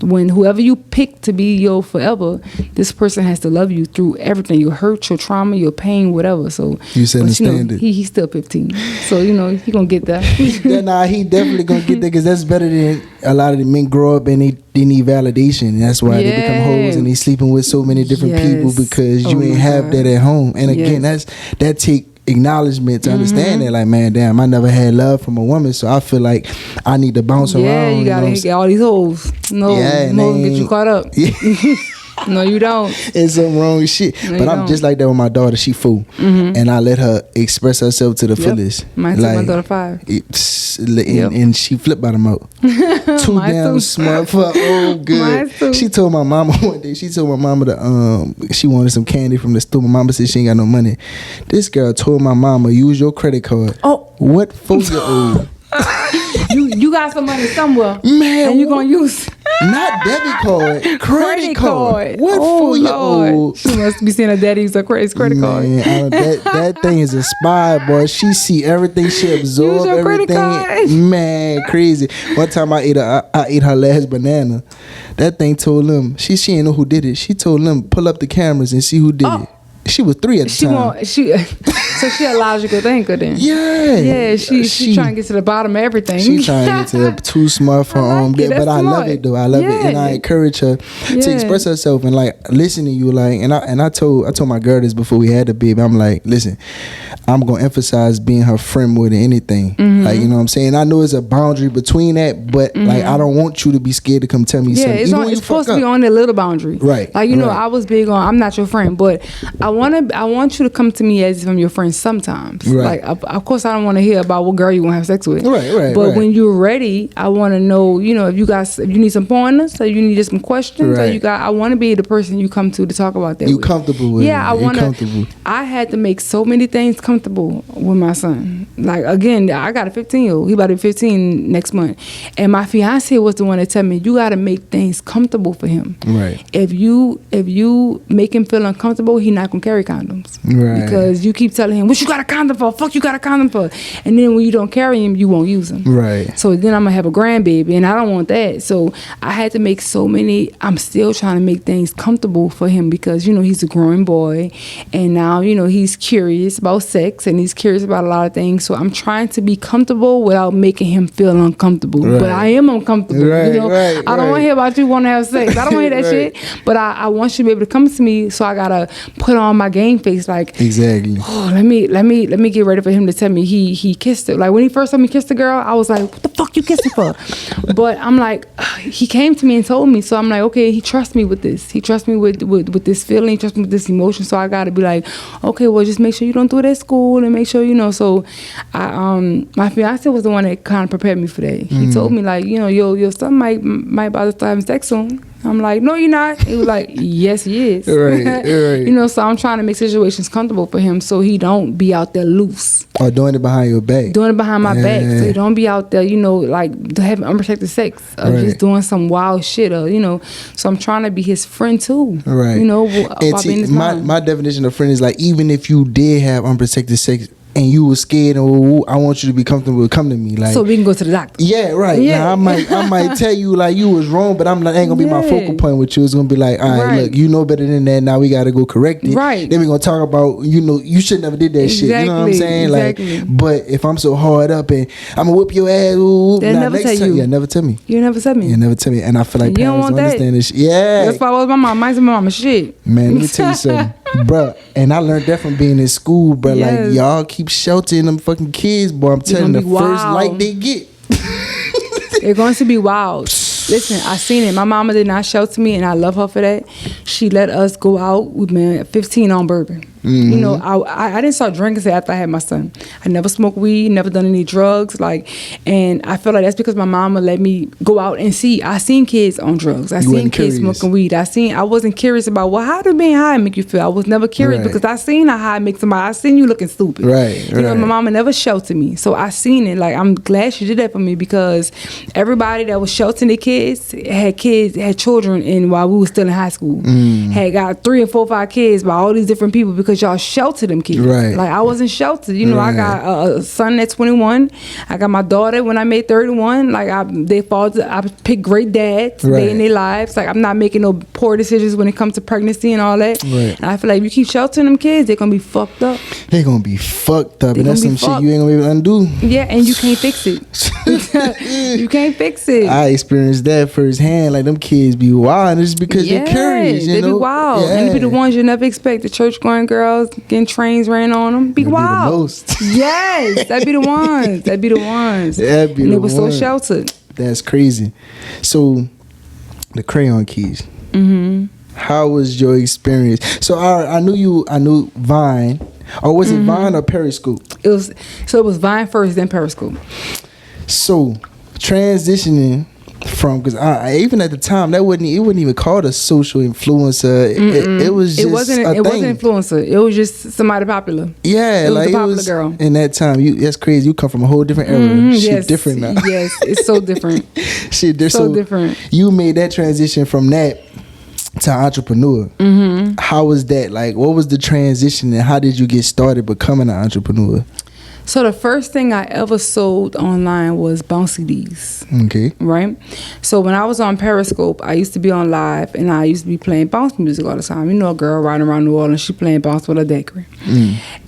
when whoever you pick to be your forever, this person has to love you through everything. Your hurt, your trauma, your pain, whatever. So you set the standard. He's still 15, so he gonna get that. He definitely gonna get that, because that's better than a lot of the men grow up and they need validation. And that's why they become hoes and they sleeping with so many different people, because you ain't have that at home. And again, that take acknowledgement to understand that, like, man, damn, I never had love from a woman, so I feel like I need to bounce around. Yeah, you gotta get all these hoes. No, get you caught up. Yeah. No, you don't. It's some wrong shit. No, but I'm just like that with my daughter. She fool, and I let her express herself to the fullest. Mine like, my daughter 5. And she flipped by them out. Too damn smart for old good. She told my mama one day. She told my mama that she wanted some candy from the store. My mama said she ain't got no money. This girl told my mama, use your credit card. Oh, what 4-year-old? You got some money somewhere, man, and you gonna use not debit card, credit card. What 4-year-old? She must be seeing her daddy use her credit card. That thing is inspired, boy. She see everything, she absorb everything. Man, crazy. One time I ate her last banana. That thing told them she ain't know who did it. She told them pull up the cameras and see who did it. She was 3 at the time. So she a logical thinker then. Yeah. She trying to get to the bottom of everything. She trying to get to the too smart for but I love it though. I love it, and I encourage her to express herself and like listen to you. Like, and I told my girl this before we had the baby. I'm like, listen, I'm gonna emphasize being her friend more than anything. Like, you know what I'm saying? I know it's a boundary between that, but like I don't want you to be scared to come tell me something. It's supposed to be on that little boundary. Right. Like, you know, I was big on I'm not your friend, but I want you to come to me as if I'm your friend sometimes. Right. Like, of course, I don't want to hear about what girl you want to have sex with. Right. But when you're ready, I want to know, you know, if you need some pointers, or you need just some questions, or I want to be the person you come to talk about that. You comfortable with? Yeah, I had to make so many things comfortable with my son. Like, again, I got a 15-year-old. He about to be 15 next month, and my fiance was the one that told me you got to make things comfortable for him. Right. If you make him feel uncomfortable, he not gonna carry condoms. Right. Because you keep telling him, what you got a condom for? Fuck you got a condom for? And then when you don't carry him, you won't use him. Right. So then I'm going to have a grandbaby, and I don't want that. So I had to make I'm still trying to make things comfortable for him because, you know, he's a growing boy. And now, you know, he's curious about sex and he's curious about a lot of things. So I'm trying to be comfortable without making him feel uncomfortable. Right. But I am uncomfortable. Right, you know? I don't want to hear about you want to have sex. I don't want to hear that shit. But I want you to be able to come to me, so I got to put on my game face like, exactly. Oh, let me get ready for him to tell me he kissed her. Like, when he first told me kiss the girl, I was like, what the fuck you kissing for? But I'm like, he came to me and told me, so I'm like, okay, he trusts me with this. He trusts me with this feeling. He trusts me with this emotion. So I gotta be like, okay, well, just make sure you don't do it at school and make sure you know. So my fiance was the one that kind of prepared me for that. He told me, like, you know, your son might about to start having sex soon. I'm like, no, you're not. He was like, yes, he is. Right. You know, so I'm trying to make situations comfortable for him so he don't be out there loose. Or doing it behind your back. Doing it behind my back. So he don't be out there, you know, like having unprotected sex. Or just doing some wild shit. Or, you know, so I'm trying to be his friend too. Right. You know, about being his mom. My definition of friend is like, even if you did have unprotected sex, and you was scared, or I want you to be comfortable, come to me, like, so we can go to the doctor. Yeah, right. Yeah. Now I might tell you like you was wrong, but I'm not ain't gonna be my focal point with you. It's gonna be like, all right, look, you know better than that. Now we gotta go correct it. Right. Then we gonna talk about, you know, you should never did that shit. You know what I'm saying? Exactly. Like, but if I'm so hard up and I'm gonna whip your ass, never tell you. Yeah, never tell me. You never said me. You never tell me, and I feel like you don't parents want don't understand this. Yeah. That's why I was my mom. Mine's my mama shit. Man, let me tell you something. Bruh, and I learned that from being in school, bruh. Yes. Like, y'all keep sheltering them fucking kids, boy. I'm telling you, gonna the be first wild. light they get. They're going to be wild. Listen, I seen it. My mama did not shelter me, and I love her for that. She let us go out with 15 on bourbon. Mm-hmm. You know, I didn't start drinking until after I had my son. I never smoked weed, never done any drugs, and I feel like that's because my mama let me go out and see. I seen kids on drugs. I seen kids smoking weed. I wasn't curious about, well, how did being high make you feel? I was never curious because I seen how high make somebody. I seen you looking stupid. Right. You know, my mama never sheltered me, so I seen it. Like, I'm glad she did that for me because everybody that was sheltering their kids, had children, and while we were still in high school, had got 3 and 4, 5 kids by all these different people because y'all sheltered them kids. Right. Like, I wasn't sheltered. You know, Right. I got a son at 21. I got my daughter when I made 31. Like, I picked great dads day in their lives. Like, I'm not making no poor decisions when it comes to pregnancy and all that. Right. And I feel like if you keep sheltering them kids, they're gonna be fucked up. They gonna be fucked up, They and that's gonna some be shit you ain't gonna be able to undo. Yeah, and you can't fix it. You can't fix it. I experienced that firsthand. Like, them kids be wild, and it's because they're curious. They be wild, and they be the ones you never expect. The church going girls getting trains ran on them. Be wild. Be the most. Yes, that'd be the ones. That'd be the ones. That'd be and the they were so ones. sheltered. That's crazy. So, the crayon keys. Mm-hmm. How was your experience? So I knew Vine, or was it Vine or Periscope? It was Vine first, then Periscope. So transitioning from, because I even at the time it wasn't even called a social influencer. It was just It wasn't influencer. It was just somebody popular. Yeah, It was like a popular it was girl. in that time. That's crazy. You come from a whole different era. Shit Yes, different now. Yes, it's so different. Shit, So different. You made that transition from that to entrepreneur. How was that? Like, what was the transition, and how did you get started becoming an entrepreneur? So the first thing I ever sold online was bounce CDs. Okay. Right? So when I was on Periscope, I used to be on live, and I used to be playing bounce music all the time. You know, a girl riding around New Orleans, she playing bounce with her daiquiri.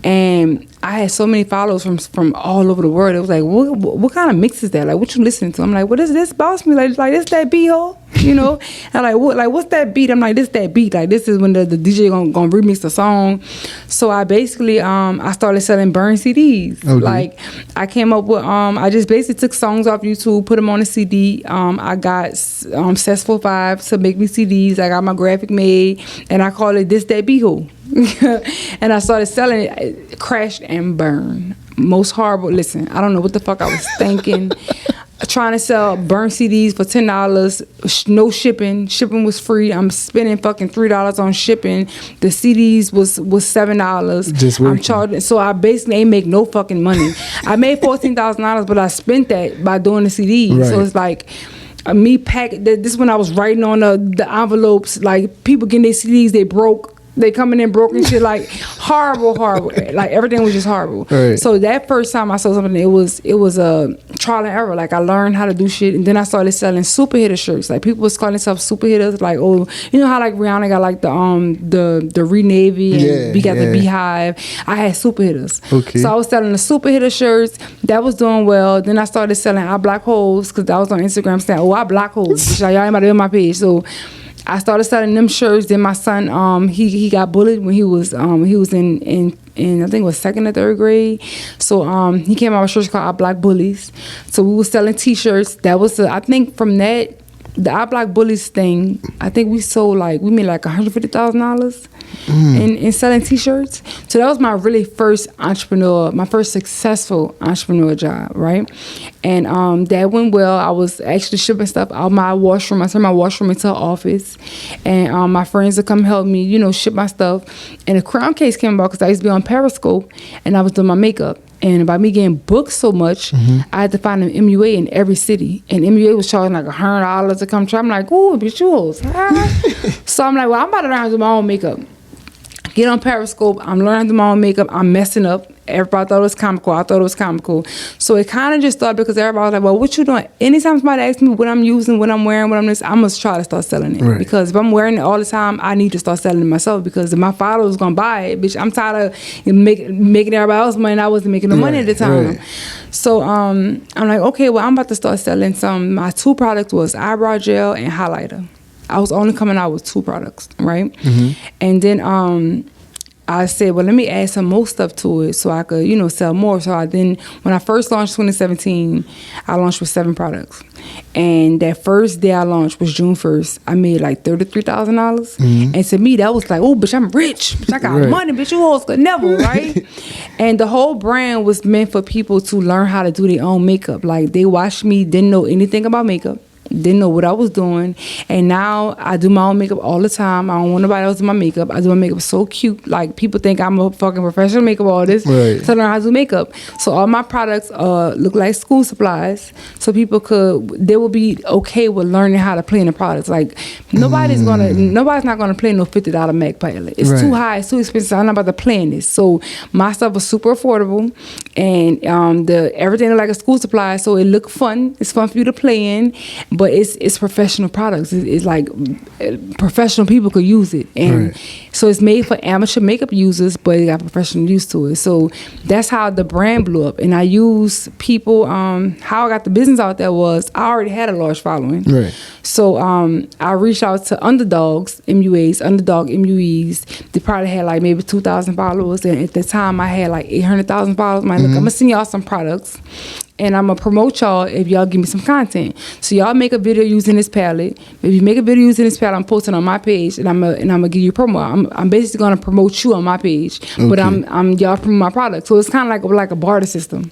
And I had so many followers from all over the world. It was like, what kind of mix is that? Like, what you listening to? I'm like, what is this bounce music? Like this that beat, ho? You know? And what's that beat? I'm like, this that beat. Like, this is when the DJ gonna remix the song. So I basically I started selling burn CDs. Okay. Like, I came up with I just basically took songs off YouTube, put them on a CD. I got Cessful 5 to make me CDs. I got my graphic made, and I call it This That Beho. And I started selling it. It crashed and burned. Most horrible. Listen, I don't know what the fuck I was thinking. Trying to sell burn CDs for $10, no shipping. Shipping was free. I'm spending fucking $3 on shipping. The CDs was $7. Just working. I'm charging, so I basically ain't make no fucking money. I made $14,000, but I spent that by doing the CDs. Right. So it's like me pack. This when I was writing on the envelopes. Like, people getting their CDs, they broke. They coming in broken shit, like horrible. Like, everything was just horrible. Right. So that first time I sold something, it was a trial and error. Like, I learned how to do shit, and then I started selling super hitter shirts. Like, people was calling themselves super hitters. Like, oh, you know how like Rihanna got like the Re Navy, and we got the Beehive. I had super hitters. Okay. So I was selling the super hitter shirts. That was doing well. Then I started selling I block holes, because I was on Instagram saying, oh, I block holes. Y'all ain't about to be on my page. So I started selling them shirts. Then my son, he got bullied when he was in I think it was 2nd or 3rd grade. So he came out with shirts called I Block Bullies. So we were selling T-shirts. That was I think from that, the I Block Bullies thing, I think we made like $150,000 in selling T-shirts. So that was my really first successful entrepreneur job, right? And that went well. I was actually shipping stuff out my washroom. I turned my washroom into an office, and my friends would come help me, ship my stuff. And a crown case came about because I used to be on Periscope, and I was doing my makeup. And by me getting booked so much, I had to find an MUA in every city. And MUA was charging like $100 to come try. I'm like, ooh, bitch, yours. So I'm like, well, I'm about to learn how to do my own makeup. Get on Periscope. I'm learning how to do my own makeup. I'm messing up. Everybody thought it was comical. I thought it was comical. So it kind of just started because everybody was like, well, what you doing? Anytime somebody asks me what I'm using, what I'm wearing, what I'm this, I must try to start selling it. Right. Because if I'm wearing it all the time, I need to start selling it myself, because if my followers going to buy it, bitch, I'm tired of making everybody else money, and I wasn't making no money at the time. Right. So I'm like, okay, well, I'm about to start selling some. My 2 products was eyebrow gel and highlighter. I was only coming out with 2 products, right? And then I said, well, let me add some more stuff to it so I could, sell more. So when I first launched 2017, I launched with 7 products. And that first day I launched was June 1st. I made like $33,000. And to me, that was like, oh, bitch, I'm rich. Bitch, I got money. Bitch, you hoes could never, right? And the whole brand was meant for people to learn how to do their own makeup. Like, they watched me, didn't know anything about makeup. Didn't know what I was doing, and now I do my own makeup all the time. I don't want nobody else to do my makeup. I do my makeup so cute. Like, people think I'm a fucking professional makeup artist. Right. To learn how to do makeup. So all my products look like school supplies, so they will be okay with learning how to play in the products. Like, nobody's not gonna play no $50 MAC palette. It's too high. It's too expensive. I'm not about to play in this. So my stuff was super affordable, and everything look like a school supply. So it looked fun. It's fun for you to play in. But it's professional products. It's like professional people could use it. And so it's made for amateur makeup users, but it got professional use to it. So that's how the brand blew up. And I use people, how I got the business out there was I already had a large following. Right. So I reached out to underdog MUEs. They probably had like maybe 2,000 followers. And at the time I had like 800,000 followers. Look, I'm gonna send y'all some products, and I'm gonna promote y'all if y'all give me some content. So y'all make a video using this palette. If you make a video using this palette, I'm posting on my page, and I'm gonna give you a promo. I'm basically gonna promote you on my page, but I'm y'all promote my product. So it's kind of like a barter system,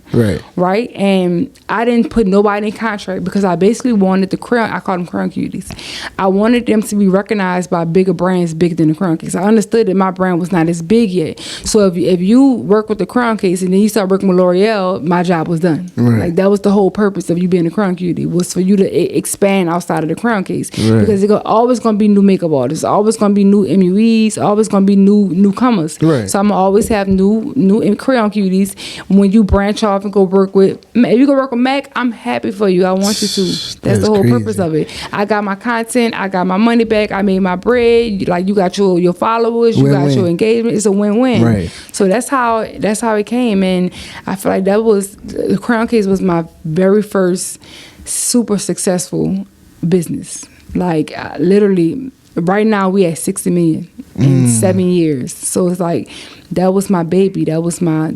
right? And I didn't put nobody in contract because I basically wanted the crown. I call them crown cuties. I wanted them to be recognized by bigger brands, bigger than the crown case. I understood that my brand was not as big yet. So if you work with the crown case and then you start working with L'Oreal, my job was done. Like, that was the whole purpose of you being a crown cutie, was for you to expand outside of the crown case. Because there's always going to be new makeup artists, always going to be new MUEs, always going to be newcomers. So I'm going to always have new crown cuties. When you branch off and go work with, if you go work with MAC, I'm happy for you. I want you to. That's the whole purpose of it. I got my content, I got my money back, I made my bread. Like, you got your followers, you got your engagement. It's a win-win. So that's how it came. And I feel like the crown case was my very first super successful business. Like, literally, right now we at 60 million in 7 years. So it's like, that was my baby. That was my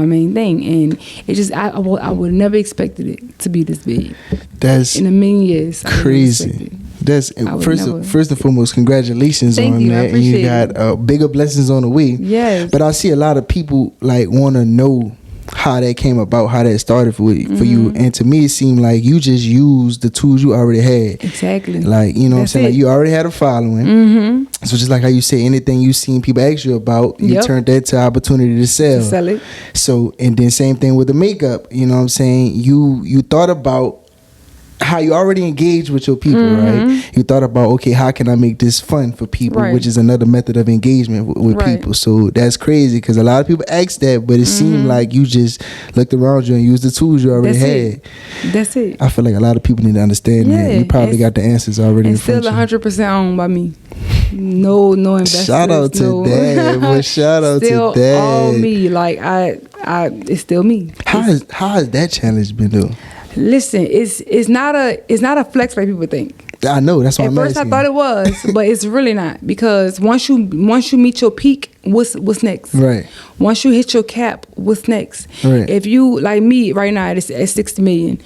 main thing. And it just, I would never expected it to be this big. That's in a million years. Crazy. That's first and foremost, congratulations on that. And you got bigger blessings on the way. Yes. But I see a lot of people like want to know how that came about, how that started for you. And to me, it seemed like you just used the tools you already had. Exactly. Like, you know what I'm saying? Like, you already had a following. So just like how you say, anything you seen people ask you about, you turned that to opportunity to sell. To sell it. So, and then same thing with the makeup, you know what I'm saying? You thought about how you already engaged with your people, right? You thought about, okay, how can I make this fun for people, which is another method of engagement with people. So that's crazy, because a lot of people ask that, but it seemed like you just looked around you and used the tools you already had. That's it. I feel like a lot of people need to understand that. You probably got the answers already. And still 100% owned by me. No investors. Shout out to that, but shout out to that. All me. Like, it's still me. How has that challenge been though? Listen, it's not a flex like people think. I know, that's why I'm asking. At first I thought it was, but it's really not, because once you meet your peak, what's next? Right. Once you hit your cap, what's next? Right. If you, like me right now at 60 million,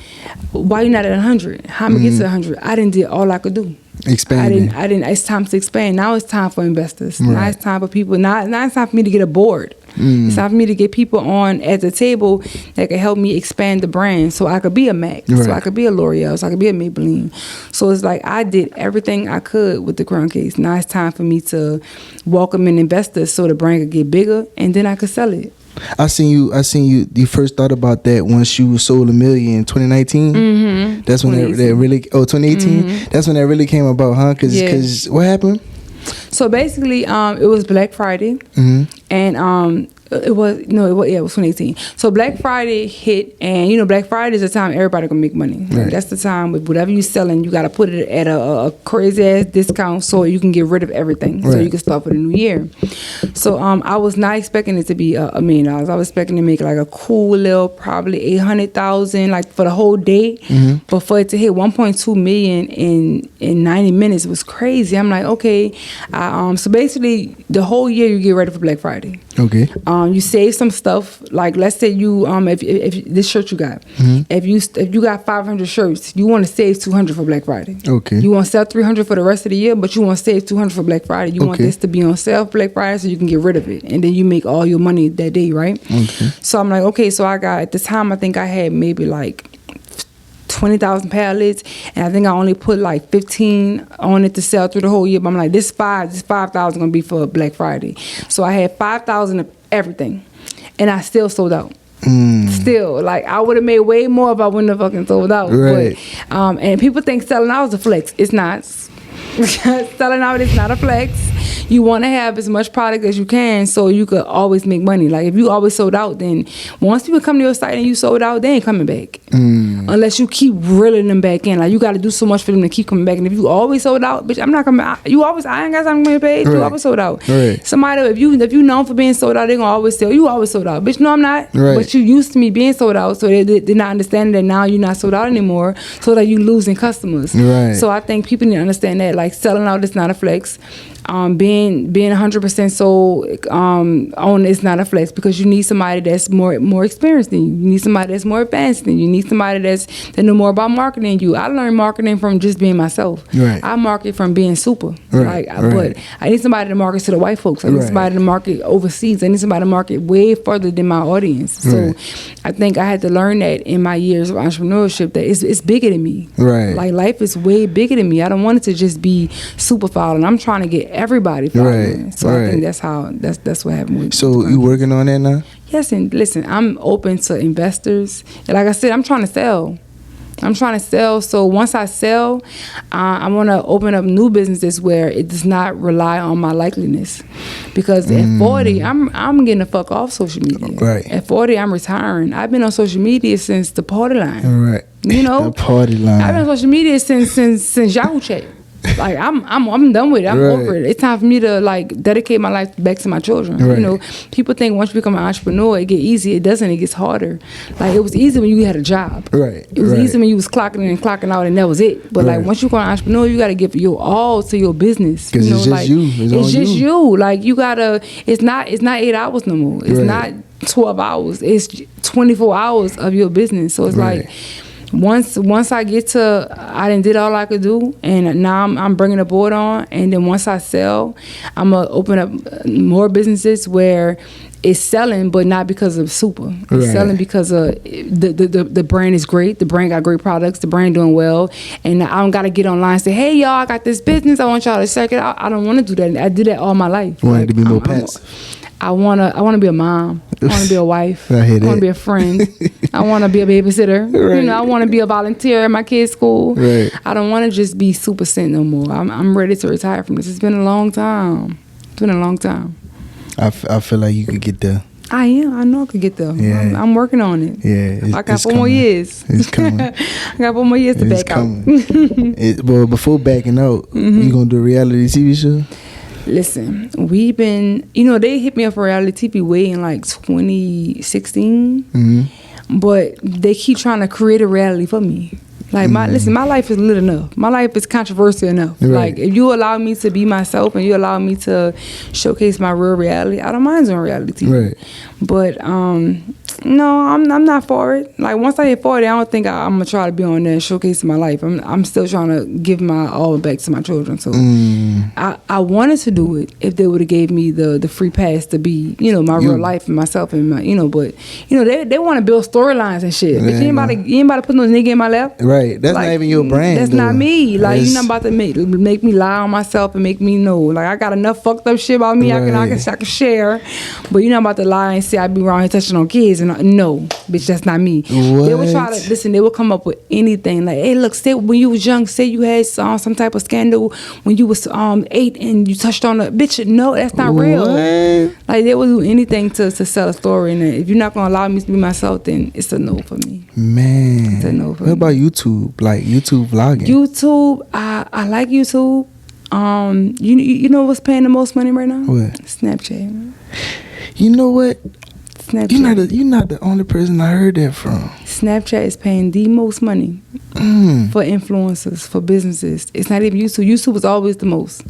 why you not at 100? How am I get to 100? I didn't do all I could do. Expanding. I didn't. It's time to expand. Now it's time for investors. Now it's time for people. Now it's time for me to get a board. It's time for me to get people on at the table that can help me expand the brand, so I could be a MAC, so I could be a L'Oreal, so I could be a Maybelline. So it's like I did everything I could with the crown case. Now it's time for me to welcome in investors so the brand could get bigger, and then I could sell it. I seen you. You first thought about that once you sold $1 million in 2019. That's when that really. 2018. That's when that really came about, huh? Because what happened? So basically, it was Black Friday, and it was 2018. So Black Friday hit, and Black Friday is the time everybody gonna make money. Right. That's the time with whatever you selling, you gotta put it at a crazy ass discount so you can get rid of everything, so you can start for the new year. So I was not expecting it to be $1 million. I was expecting to make like a cool little, probably 800,000, like for the whole day. But for it to hit 1.2 million in 90 minutes was crazy. I'm like, okay. So basically, the whole year you get ready for Black Friday. Okay. You save some stuff. Like let's say you if this shirt you got, if you got 500 shirts, you want to save 200 for Black Friday. Okay. You want to sell 300 for the rest of the year, but you want to save 200 for Black Friday. You want this to be on sale for Black Friday so you can get rid of it, and then you make all your money that day, right? Okay. So I'm like, okay, so I got at the time I think I had maybe like 20,000 pallets, and I think I only put like 15 on it to sell through the whole year. But I'm like, this 5,000 gonna be for Black Friday. So I had 5,000 of everything, and I still sold out. Still, like I would have made way more if I wouldn't have fucking sold out. Right. But and people think selling out is a flex. It's not. Selling out is not a flex. You want to have as much product as you can so you could always make money. Like if you always sold out, then once people come to your site and you sold out, they ain't coming back. Unless you keep reeling them back in. Like you got to do so much for them to keep coming back. And if you always sold out, bitch, I'm not coming. I ain't got something to pay. You always sold out. Right. Somebody, if you known for being sold out, they gonna always say, you always sold out. Bitch, no, I'm not. Right. But you used to me being sold out, so they're not understanding that now you're not sold out anymore, so that you losing customers. Right. So I think people need to understand that, like selling out is not a flex. Being 100% sold on is not a flex, because you need somebody that's more experienced than you. You need somebody that's more advanced than you. You need somebody that know more about marketing than you. I learned marketing from just being myself. Right. I market from being super. Right. But I need somebody to market to the white folks. I need somebody to market overseas. I need somebody to market way further than my audience. So I think I had to learn that in my years of entrepreneurship, that it's bigger than me. Right. Like life is way bigger than me. I don't want it to just be super following. I'm trying to get everybody following. So I think that's what happened with me. So you working on that now? Yes, and listen, I'm open to investors. And like I said, I'm trying to sell. So once I sell, I want to open up new businesses where it does not rely on my likeliness. Because at 40, I'm getting the fuck off social media. Right. At 40, I'm retiring. I've been on social media since the party line. Right. You know, the party line. I've been on social media since Yahoo Chat. Like I'm done with it. I'm over it. It's time for me to like dedicate my life back to my children. Right. You know, people think once you become an entrepreneur, it get easy. It doesn't. It gets harder. Like it was easy when you had a job. Right. It was easy when you was clocking in and clocking out, and that was it. But like once you become an entrepreneur, you got to give your all to your business. Because you know, it's just like, you. It's just you. you. Like you gotta. It's not 8 hours no more. It's not 12 hours. It's 24 hours of your business. So it's like. Once I get to, I done did all I could do, and now I'm bringing the board on, and then once I sell, I'm gonna open up more businesses where it's selling, but not because of super. It's selling because of the brand is great. The brand got great products. The brand doing well, and I don't gotta get online and say, "Hey y'all, I got this business. I want y'all to check it out." I don't want to do that. I did that all my life. You wanted to be more passive. I wanna be a mom. I wanna be a wife. I wanna be a friend. I wanna be a babysitter. You know, I wanna be a volunteer at my kids' school. I don't wanna just be SupaCent no more. I'm ready to retire from this. It's been a long time. I feel like you could get there. I am. I know I could get there. Yeah. I'm working on it. Yeah. I got 4 more years. It's coming. I got 4 more years to back out. Well, before backing out, you gonna do a reality TV show? Listen, we've been, they hit me up for reality TV way in like 2016, but they keep trying to create a reality for me. Like my life is lit enough. My life is controversial enough. Like if you allow me to be myself and you allow me to showcase my real reality, I don't mind doing reality TV. But no, I'm not for it. Like once I hit 40, I don't think I'm gonna try to be on there and showcase my life. I'm still trying to give my all back to my children. So I wanted to do it if they would have gave me the free pass to be, my real life and myself and my, but they want to build storylines and shit. But you ain't about to put no nigga in my lap. Right. That's like, not even your brand. That's not me. Like you're not about to make me lie on myself and make me know. Like I got enough fucked up shit about me I can share. But you're not about to lie and say I be around here touching on kids and no, bitch, that's not me. What? They would try to listen. They would come up with anything. Like, hey, look, say when you was young, say you had some type of scandal when you was 8 and you touched on a bitch. No, that's not real. Like they would do anything to sell a story. And if you're not gonna allow me to be myself, then it's a no for me. Man, it's a no for what me. about YouTube? Like YouTube vlogging? YouTube, I like YouTube. You know what's paying the most money right now? What? Snapchat. You know what? Snapchat. You're not the only person I heard that from. Snapchat is paying the most money. for influencers, for businesses. It's not even YouTube. YouTube was always the most.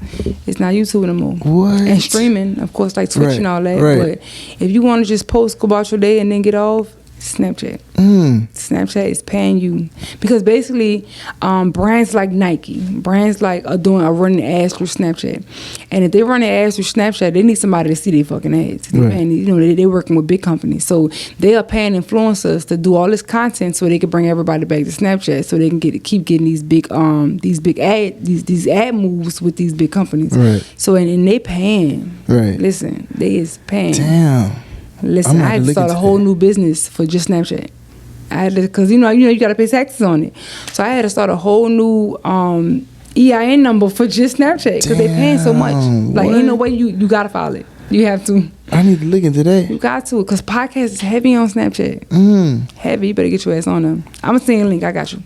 It's not YouTube no more. What? And streaming, of course, like Twitch and all that. Right. But if you want to just post, go about your day and then get off, Snapchat. Snapchat is paying you because basically brands like Nike, brands like are running ads through Snapchat, and if they run an ads through Snapchat, they need somebody to see their fucking ads. They're paying, they're working with big companies, so they are paying influencers to do all this content so they can bring everybody back to Snapchat, so they can keep getting these big ad moves with these big companies. Right. So and they paying. Right. Listen, they is paying. Damn. Listen, I had to start a whole new business for just Snapchat. I had to, because you got to pay taxes on it. So I had to start a whole new EIN number for just Snapchat because they paying so much. Like, ain't no way you got to file it. You have to. I need to look into that. You got to, because podcast is heavy on Snapchat. Heavy. You better get your ass on them. I'm going to send you a link. I got you.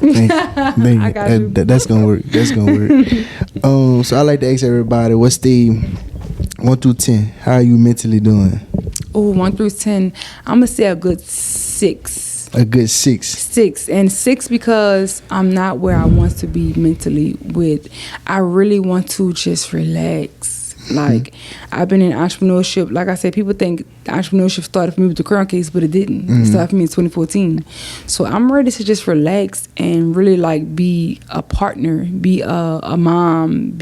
I got you. That's going to work. That's going to work. So I like to ask everybody, what's the 1 through 10? How are you mentally doing? Oh, 1 through 10. I'm going to say a good 6. A good 6. 6. And 6 because I'm not where I want to be mentally with. I really want to just relax. Like, I've been in entrepreneurship. Like I said, people think entrepreneurship started for me with the Crown Case, but it didn't. It started for me in 2014. So I'm ready to just relax and really, like, be a partner, be a mom,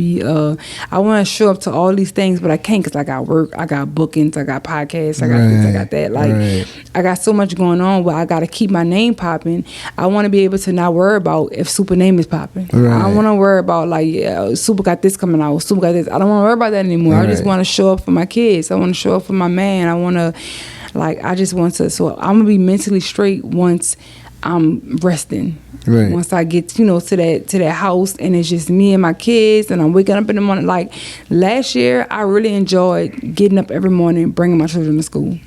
I want to show up to all these things, but I can't because I got work, I got bookings, I got podcasts, I got this, I got that. Like, I got so much going on where I got to keep my name popping. I want to be able to not worry about if Super name is popping. I don't want to worry about, like, Super got this coming out, Super got this. I don't want to worry about that anymore. I just want to show up for my kids. I want to show up for my man. I just want to, so I'm going to be mentally straight once I'm resting. Right. Once I get, to that house and it's just me and my kids and I'm waking up in the morning. Like, last year, I really enjoyed getting up every morning, bringing my children to school.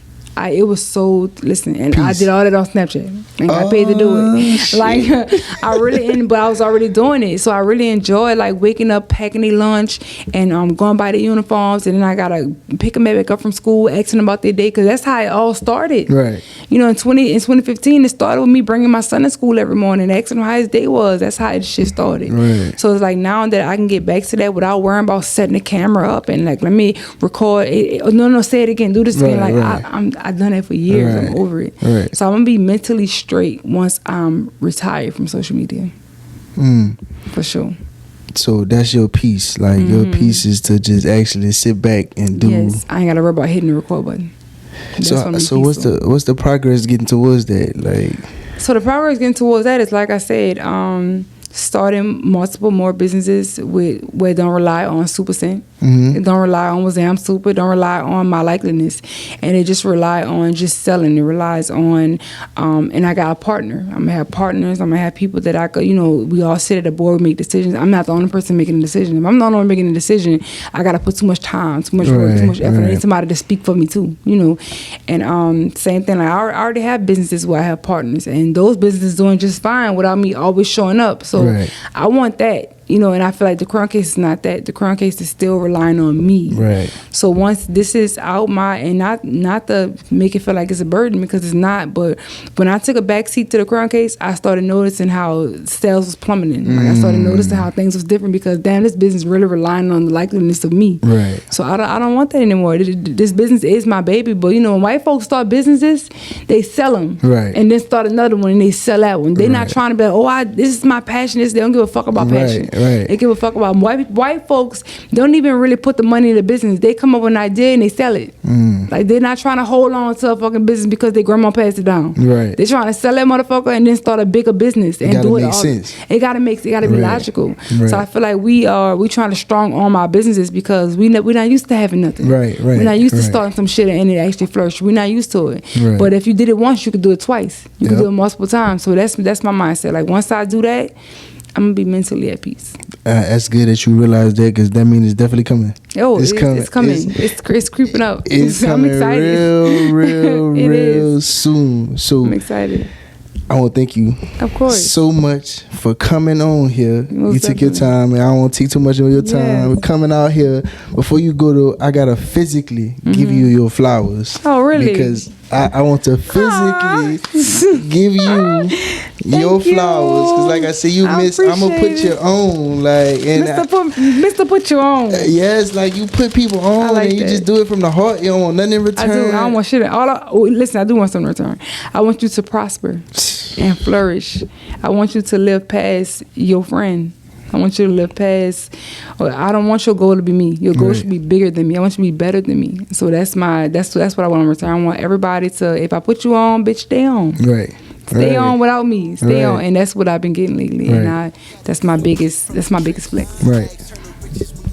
It was so, listen, and peace. I did all that on Snapchat and got paid to do it. Shit. Like, but I was already doing it. So I really enjoyed, like, waking up, packing their lunch, and going by the uniforms, and then I got to pick them back up from school, asking about their day, because that's how it all started. Right. In 2015, it started with me bringing my son to school every morning, asking him how his day was. That's how it shit started. Right. So it's like now that I can get back to that without worrying about setting the camera up and, like, let me record. No, say it again, do this again. Like, I've done that for years. I'm over it. Right. So I'm gonna be mentally straight once I'm retired from social media. For sure. So that's your piece. Like, your piece is to just actually sit back and do. Yes, I ain't gotta worry about hitting the record button. So what's the progress getting towards that? Like, so the progress getting towards that is, like I said, starting multiple more businesses where it don't rely on SupaCent. It don't rely on was I'm super. Don't rely on my likeliness, and it just rely on just selling. It relies on, and I got a partner. I'm gonna have partners. I'm gonna have people that I could, we all sit at a board, make decisions. I'm not the only person making a decision. If I'm the only one making a decision, I gotta put too much time, too much work, too much effort. I need somebody to speak for me too, And same thing. Like, I already have businesses where I have partners, and those businesses doing just fine without me always showing up. So I want that. And I feel like the Crown Case is not that. The Crown Case is still relying on me. Right. So once this is out and not to make it feel like it's a burden, because it's not, but when I took a back seat to the Crown Case, I started noticing how sales was plummeting. Like, I started noticing how things was different because, damn, this business really relying on the likeliness of me. Right. So I don't want that anymore. This business is my baby, but when white folks start businesses, they sell them. Right. And then start another one and they sell that one. They're not trying to be like, this is my passion. They don't give a fuck about passion. Right. They give a fuck about white folks. Don't even really put the money in the business. They come up with an idea and they sell it. Like, they're not trying to hold on to a fucking business because their grandma passed it down. Right. They're trying to sell that motherfucker and then start a bigger business and do it all. Sense. It gotta be logical. Right. So I feel like we trying to strong arm our businesses because we're not used to having nothing. Right. We're not used to starting some shit and it actually flourish. We're not used to it. Right. But if you did it once, you could do it twice. You could do it multiple times. So that's my mindset. Like, once I do that, I'm gonna be mentally at peace. That's good that you realize that, because that means it's definitely coming. It's coming. It's creeping up. It's coming real soon. So I'm excited. I want to thank you Of course. so much for coming on here. Most You took your definitely. time, and I don't want to take too much of your time. Yes. Coming out here, before you go to, I gotta physically give you your flowers. Oh, really? Because I want to physically give you your you. flowers. Because like I said, you I miss. I'm gonna put appreciate your own. Like, and Mr. Put you on. yes, like you put people on, like and you that. just do it from the heart. You don't want nothing in return. I do. I don't want shit. Listen, I do want something in return. I want you to prosper and flourish. I want you to live past your friend. I want you to live past. I don't want your goal to be me. Your goal Right. should be bigger than me. I want you to be better than me. So that's what I want in return. I want everybody to. If I put you on, bitch, stay on. Right. Stay Right. on without me. Stay Right. on, and that's what I've been getting lately. Right. And that's my biggest flex. Right.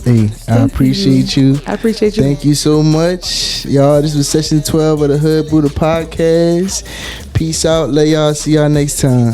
Hey, I appreciate you. I appreciate you. Thank you so much. Y'all, this was session 12 of the Hood Buddha Podcast. Peace out. Let y'all see y'all next time.